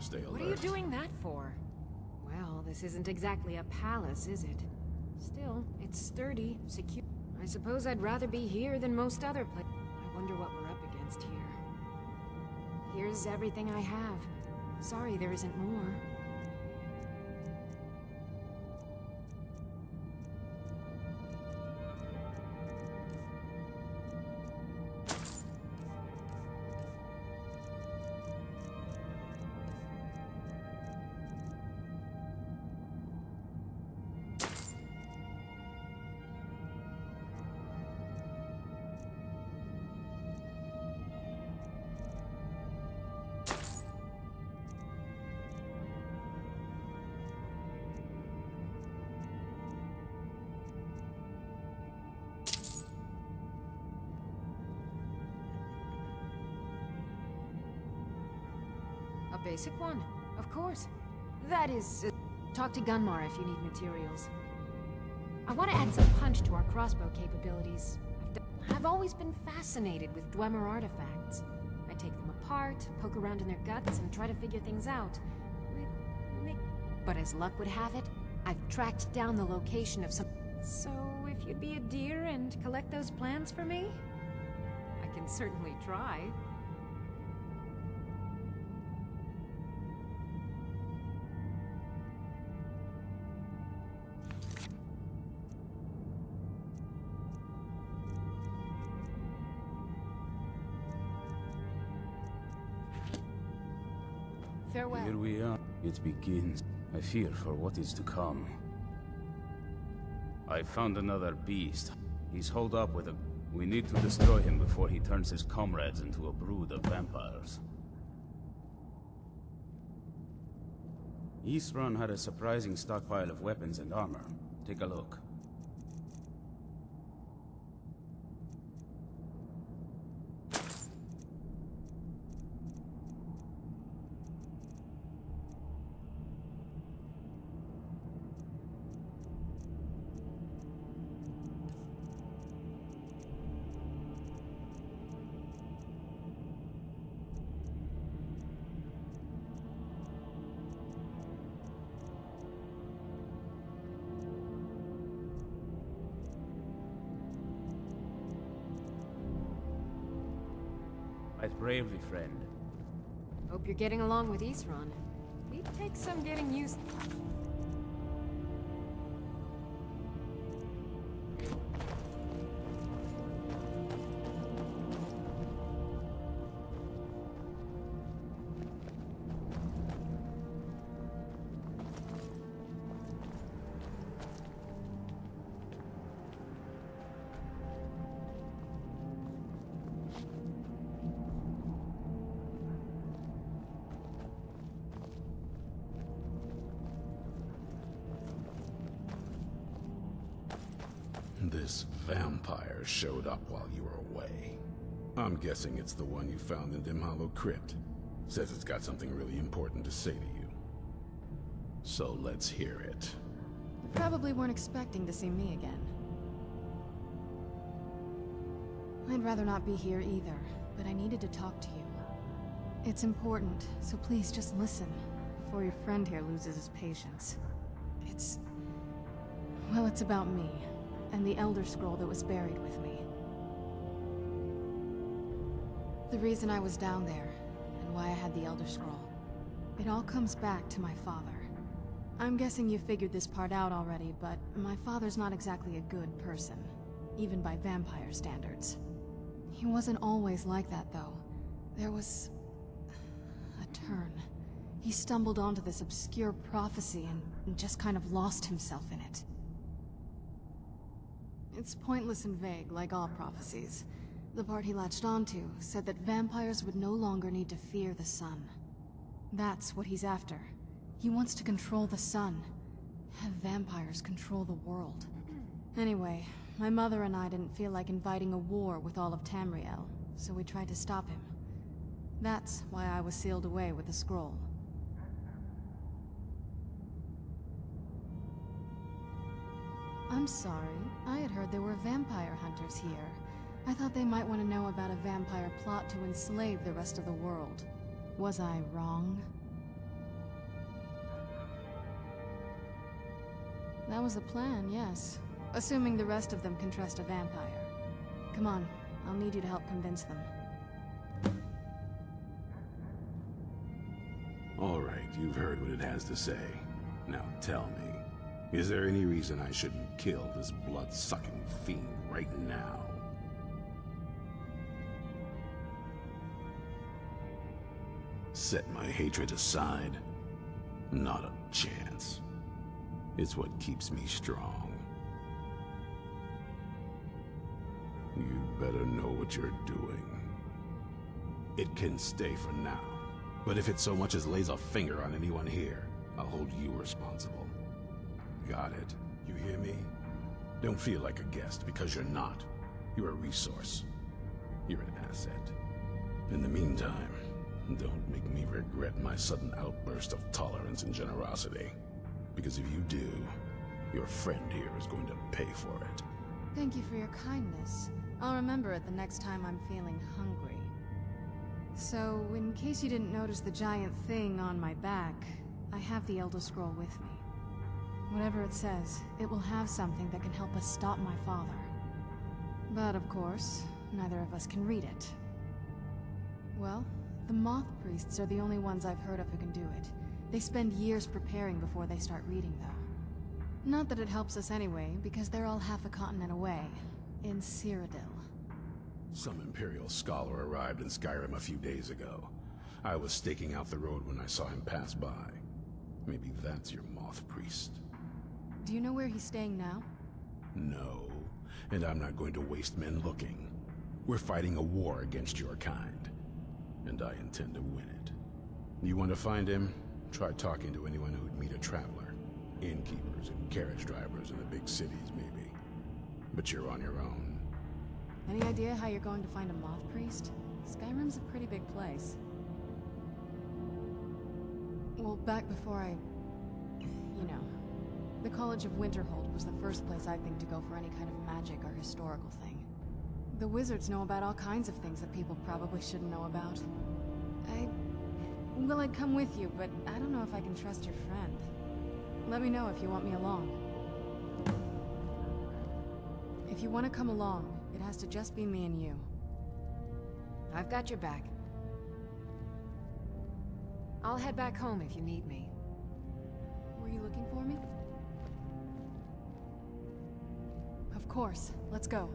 Stay alert. What are you doing that for? Well, this isn't exactly a palace, is it? Still, it's sturdy, secure. I suppose I'd rather be here than most other places. I wonder what we're up against here. Here's everything I have. Sorry there isn't more. A basic one, of course. That is, talk to Gunmar if you need materials. I want to add some punch to our crossbow capabilities. I've always been fascinated with Dwemer artifacts. I take them apart, poke around in their guts, and try to figure things out. But as luck would have it, I've tracked down the location of some... So, if you'd be a dear and collect those plans for me? I can certainly try. Farewell. Here we are. It begins. I fear for what is to come. I found another beast. He's holed up with a... We need to destroy him before he turns his comrades into a brood of vampires. Isran had a surprising stockpile of weapons and armor. Take a look. Fight bravely, friend. Hope you're getting along with Isran. It takes some getting used. This vampire showed up while you were away. I'm guessing it's the one you found in Dim Hollow Crypt. Says it's got something really important to say to you. So let's hear it. You probably weren't expecting to see me again. I'd rather not be here either, but I needed to talk to you. It's important, so please just listen, before your friend here loses his patience. Well, it's about me, and the Elder Scroll that was buried with me. The reason I was down there, and why I had the Elder Scroll. It all comes back to my father. I'm guessing you figured this part out already, but my father's not exactly a good person, even by vampire standards. He wasn't always like that, though. There was a turn. He stumbled onto this obscure prophecy and just kind of lost himself in it. It's pointless and vague, like all prophecies. The part he latched onto said that vampires would no longer need to fear the sun. That's what he's after. He wants to control the sun. Have vampires control the world. Anyway, my mother and I didn't feel like inviting a war with all of Tamriel, so we tried to stop him. That's why I was sealed away with the scroll. I'm sorry. I had heard there were vampire hunters here. I thought they might want to know about a vampire plot to enslave the rest of the world. Was I wrong? That was the plan, yes. Assuming the rest of them can trust a vampire. Come on, I'll need you to help convince them. All right, you've heard what it has to say. Now tell me, is there any reason I shouldn't kill this blood-sucking fiend right now? Set my hatred aside? Not a chance. It's what keeps me strong. You better know what you're doing. It can stay for now, but if it so much as lays a finger on anyone here, I'll hold you responsible. Got it? You hear me? Don't feel like a guest, because you're not. You're a resource. You're an asset. In the meantime, don't make me regret my sudden outburst of tolerance and generosity. Because if you do, your friend here is going to pay for it. Thank you for your kindness. I'll remember it the next time I'm feeling hungry. So, in case you didn't notice the giant thing on my back, I have the Elder Scroll with me. Whatever it says, it will have something that can help us stop my father. But of course, neither of us can read it. Well, the Moth Priests are the only ones I've heard of who can do it. They spend years preparing before they start reading, though. Not that it helps us anyway, because they're all half a continent away, in Cyrodiil. Some Imperial scholar arrived in Skyrim a few days ago. I was staking out the road when I saw him pass by. Maybe that's your Moth Priest. Do you know where he's staying now? No, and I'm not going to waste men looking. We're fighting a war against your kind, and I intend to win it. You want to find him? Try talking to anyone who'd meet a traveler. Innkeepers and carriage drivers in the big cities, maybe. But you're on your own. Any idea how you're going to find a Moth Priest? Skyrim's a pretty big place. Well, back before you know, the College of Winterhold was the first place I'd think to go for any kind of magic or historical thing. The wizards know about all kinds of things that people probably shouldn't know about. Well, I'd come with you, but I don't know if I can trust your friend. Let me know if you want me along. If you want to come along, it has to just be me and you. I've got your back. I'll head back home if you need me. Were you looking for me? Of course. Let's go.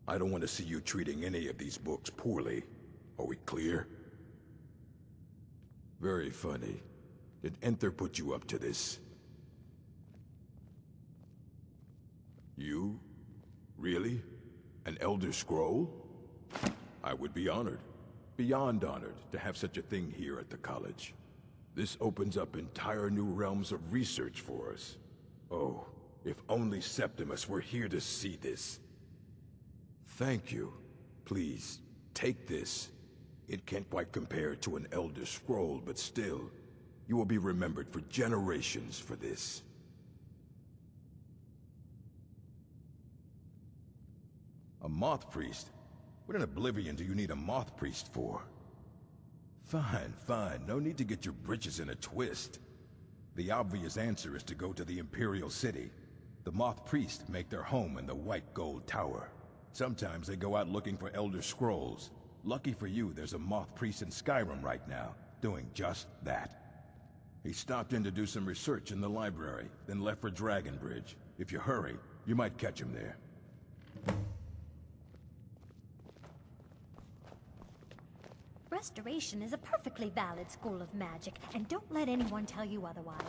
I don't want to see you treating any of these books poorly. Are we clear? Very funny. Did Enter put you up to this? You? Really? An Elder Scroll? I would be honored. Beyond honored to have such a thing here at the college. This opens up entire new realms of research for us. Oh, if only Septimus were here to see this. Thank you. Please, take this. It can't quite compare to an Elder Scroll, but still, you will be remembered for generations for this. A Moth Priest? What in Oblivion do you need a Moth Priest for? Fine, fine. No need to get your britches in a twist. The obvious answer is to go to the Imperial City. The Moth Priest make their home in the White Gold Tower. Sometimes they go out looking for Elder Scrolls. Lucky for you, there's a Moth Priest in Skyrim right now, doing just that. He stopped in to do some research in the library, then left for Dragonbridge. If you hurry, you might catch him there. Restoration is a perfectly valid school of magic, and don't let anyone tell you otherwise.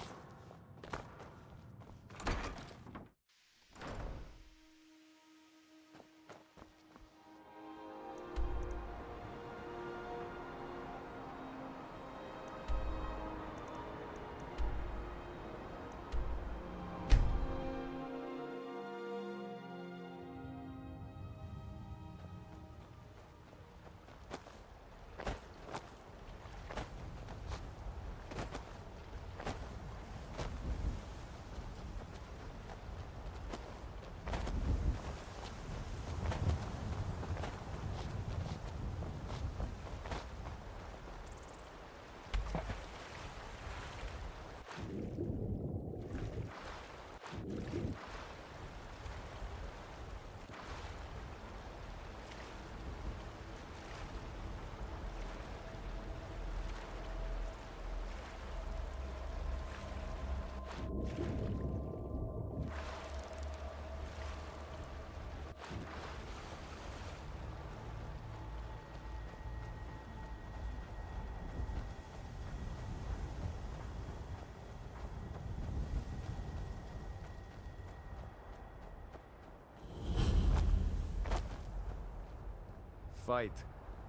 Fight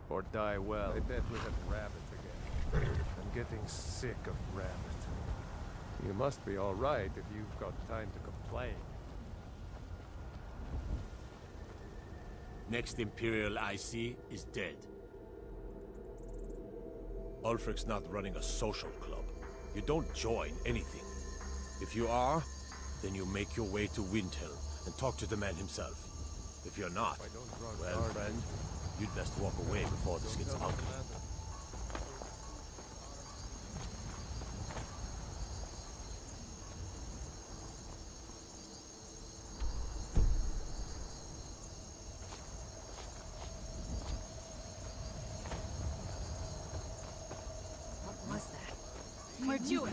or die well. I bet we have rabbit again. I'm getting sick of rabbit. You must be all right if you've got time to complain. Next Imperial I see is dead. Ulfric's not running a social club. You don't join anything. If you are, then you make your way to Windhelm and talk to the man himself. If you're not, well, friend, you'd best walk away before this gets ugly. What was that? Where'd you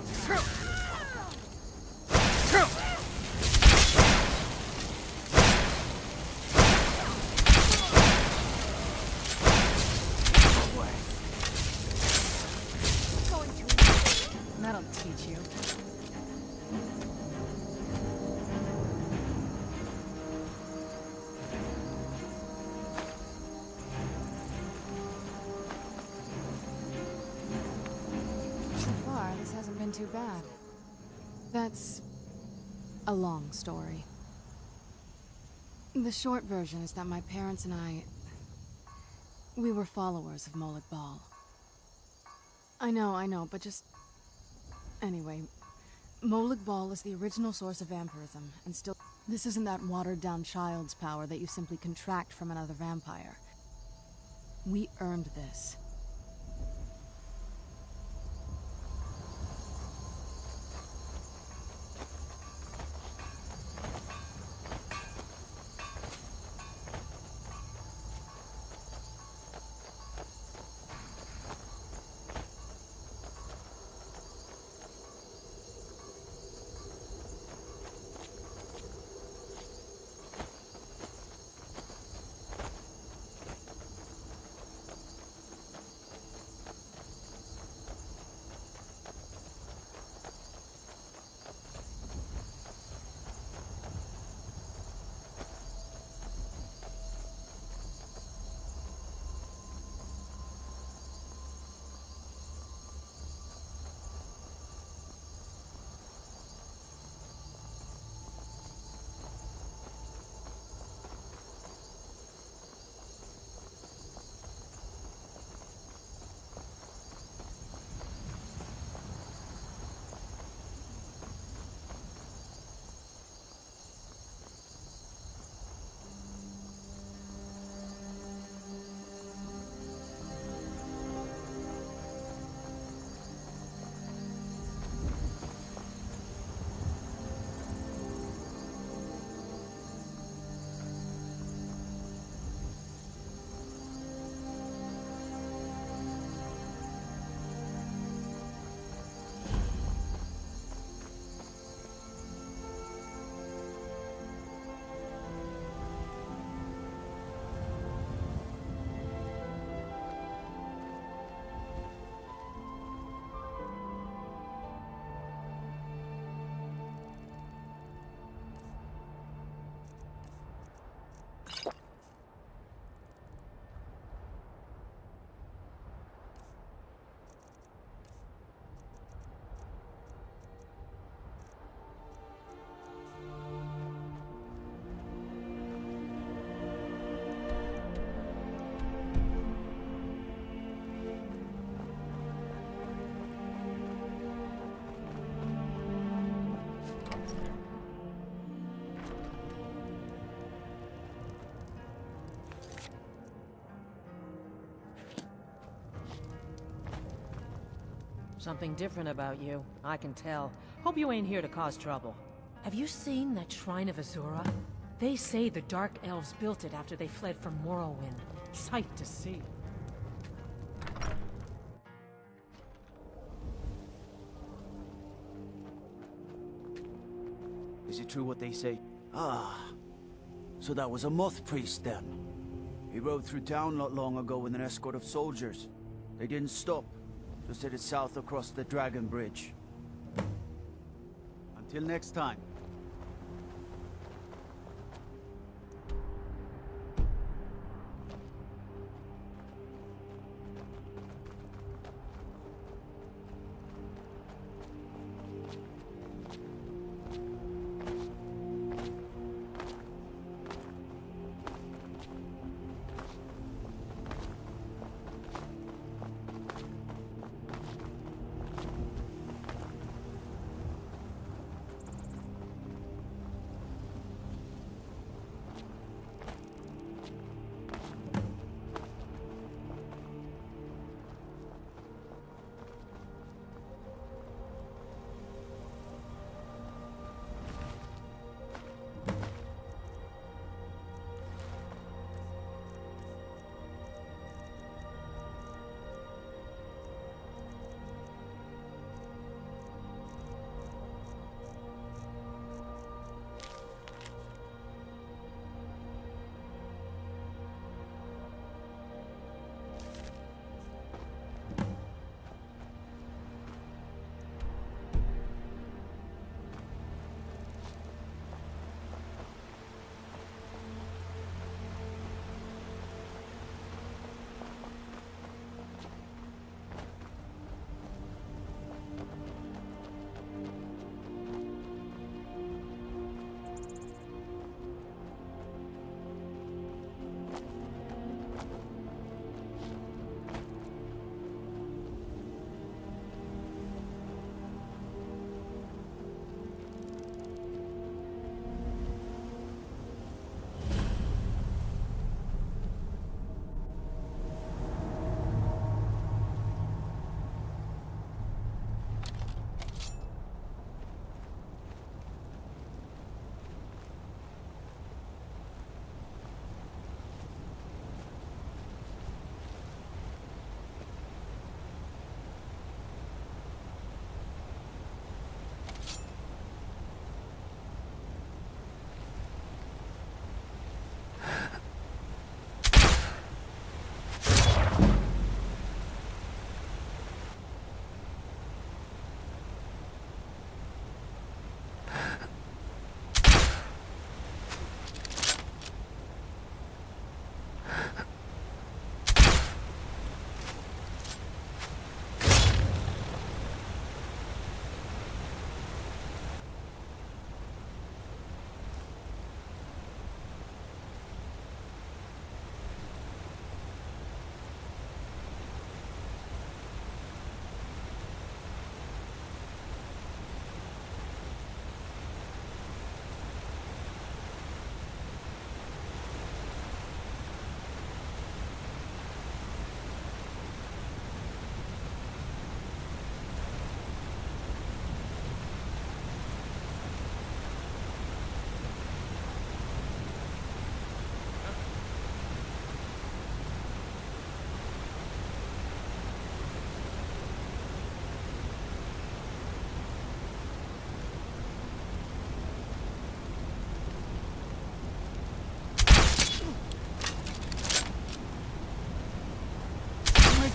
That'll teach you. So far, this hasn't been too bad. That's a long story. The short version is that my parents and we were followers of Molag Bal. I know, but just... Anyway, Molag Bal is the original source of vampirism, and still... This isn't that watered-down child's power that you simply contract from another vampire. We earned this. Something different about you, I can tell. Hope you ain't here to cause trouble. Have you seen that Shrine of Azura? They say the Dark Elves built it after they fled from Morrowind. Sight to see. Is it true what they say? Ah, so that was a moth priest then. He rode through town not long ago with an escort of soldiers. They didn't stop, just headed south across the Dragon Bridge. Until next time.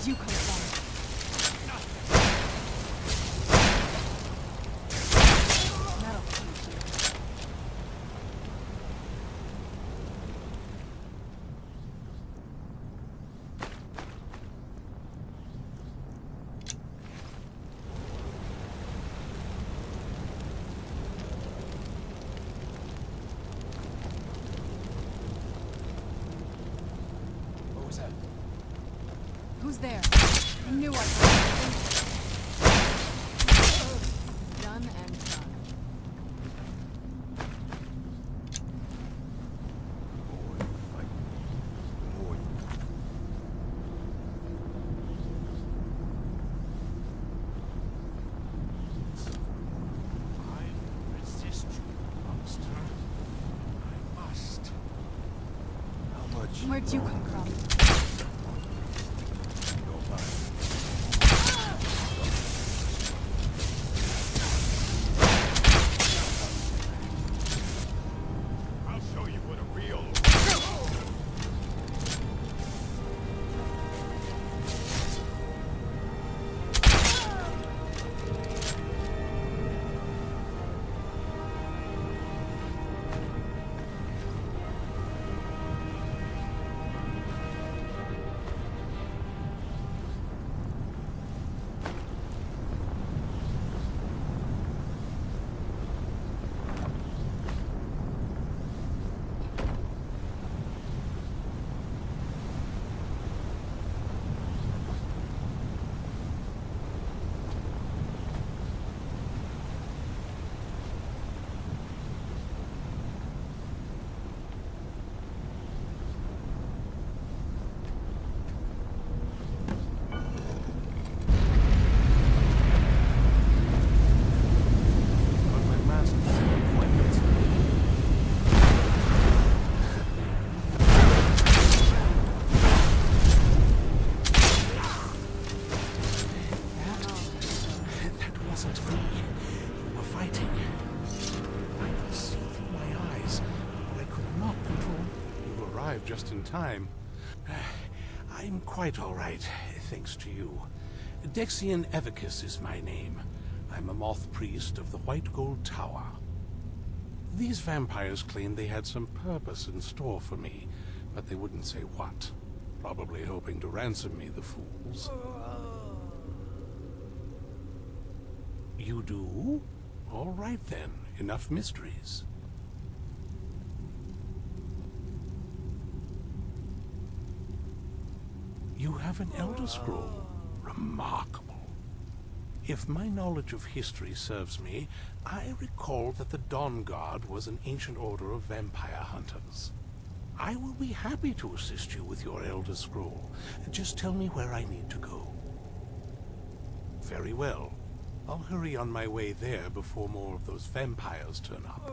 You come from. That'll teach you. What was that? Who's there? I knew I could. Done and done. Resist you, monster. I must. How much? Where'd you come from? just in time. I'm quite all right, thanks to you. Dexian Evicus is my name. I'm a moth priest of the White Gold Tower. These vampires claimed they had some purpose in store for me, but they wouldn't say what. Probably hoping to ransom me, the fools. You do? All right then, enough mysteries. You have an Elder Scroll. Remarkable. If my knowledge of history serves me, I recall that the Dawn Guard was an ancient order of vampire hunters. I will be happy to assist you with your Elder Scroll. Just tell me where I need to go. Very well. I'll hurry on my way there before more of those vampires turn up.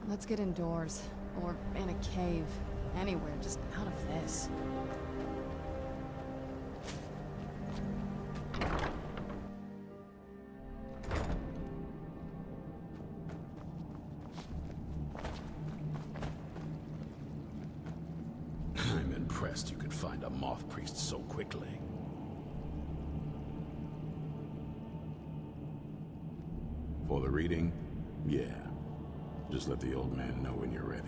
Let's get indoors. Or in a cave. Anywhere, just out of this. I'm impressed you could find a moth priest so quickly. For the reading? Yeah. Just let the old man know when you're ready.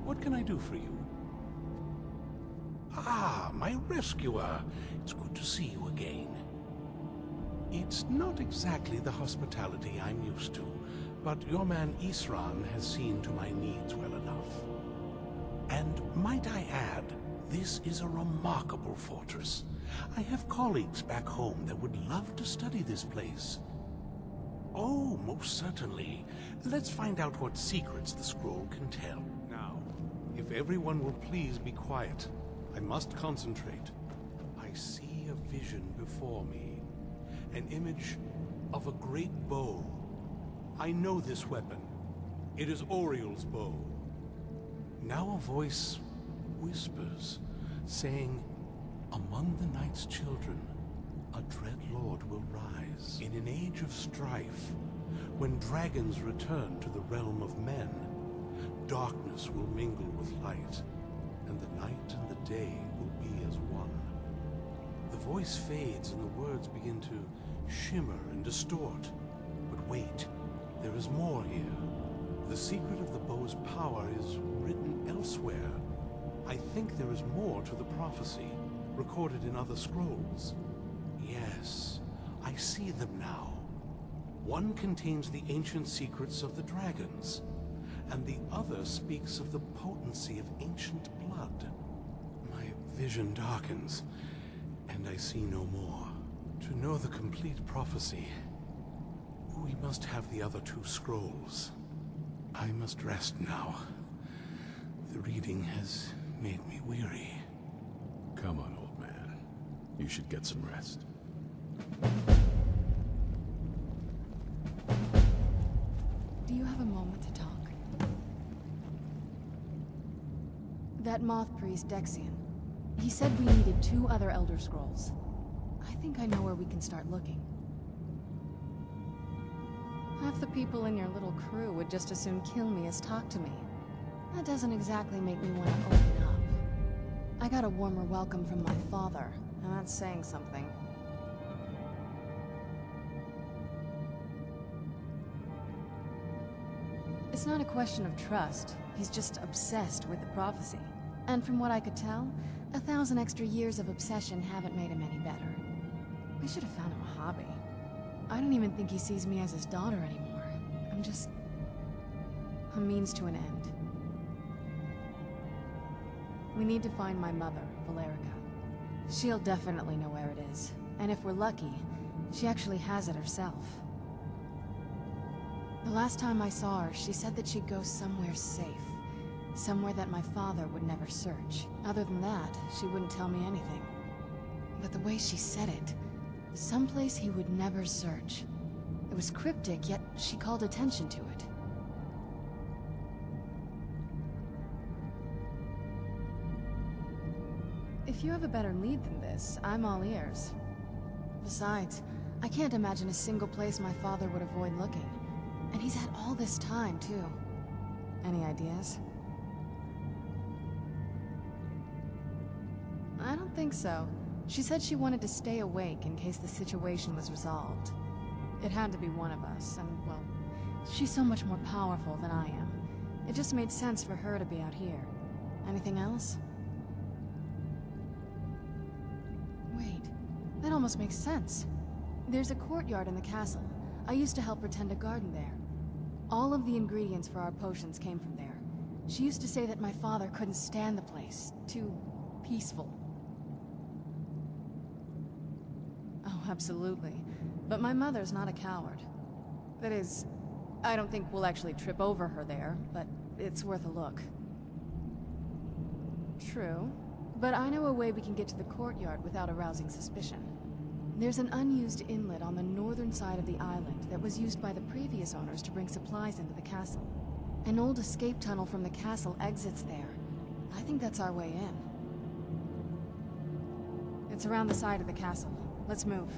What can I do for you? Ah, my rescuer. It's good to see you again. It's not exactly the hospitality I'm used to, but your man Isran has seen to my needs well enough. And might I add, this is a remarkable fortress. I have colleagues back home that would love to study this place. Oh, most certainly. Let's find out what secrets the scroll can tell. Now, if everyone will please be quiet, I must concentrate. I see a vision before me. An image of a great bow. I know this weapon. It is Oriel's bow. Now a voice whispers, saying, among the night's children, a dread lord will rise. In an age of strife, when dragons return to the realm of men, darkness will mingle with light, and the night and the day will be as one. The voice fades and the words begin to shimmer and distort. But wait, there is more here. The secret of the bow's power is written elsewhere. I think there is more to the prophecy, recorded in other scrolls. Yes, I see them now. One contains the ancient secrets of the dragons, and the other speaks of the potency of ancient blood. My vision darkens, and I see no more. To know the complete prophecy, we must have the other two scrolls. I must rest now. The reading has made me weary. Come on, old man. You should get some rest. Do you have a moment to talk? That moth priest, Dexian. He said we needed 2 other Elder Scrolls. I think I know where we can start looking. Half the people in your little crew would just as soon kill me as talk to me. That doesn't exactly make me want to open up. I got a warmer welcome from my father, and that's saying something. It's not a question of trust. He's just obsessed with the prophecy. And from what I could tell, 1,000 extra years of obsession haven't made him any better. I should have found him a hobby. I don't even think he sees me as his daughter anymore. I'm just a means to an end. We need to find my mother, Valerica. She'll definitely know where it is. And if we're lucky, she actually has it herself. The last time I saw her, she said that she'd go somewhere safe. Somewhere that my father would never search. Other than that, she wouldn't tell me anything. But the way she said it, someplace he would never search. It was cryptic, yet she called attention to it. If you have a better lead than this, I'm all ears. Besides, I can't imagine a single place my father would avoid looking. And he's had all this time, too. Any ideas? I don't think so. She said she wanted to stay awake in case the situation was resolved. It had to be one of us, and, well, she's so much more powerful than I am. It just made sense for her to be out here. Anything else? Wait, that almost makes sense. There's a courtyard in the castle. I used to help her tend a garden there. All of the ingredients for our potions came from there. She used to say that my father couldn't stand the place. Too peaceful. Oh, absolutely. But my mother's not a coward. That is, I don't think we'll actually trip over her there, but it's worth a look. True. But I know a way we can get to the courtyard without arousing suspicion. There's an unused inlet on the northern side of the island that was used by the previous owners to bring supplies into the castle. An old escape tunnel from the castle exits there. I think that's our way in. It's around the side of the castle. Let's move.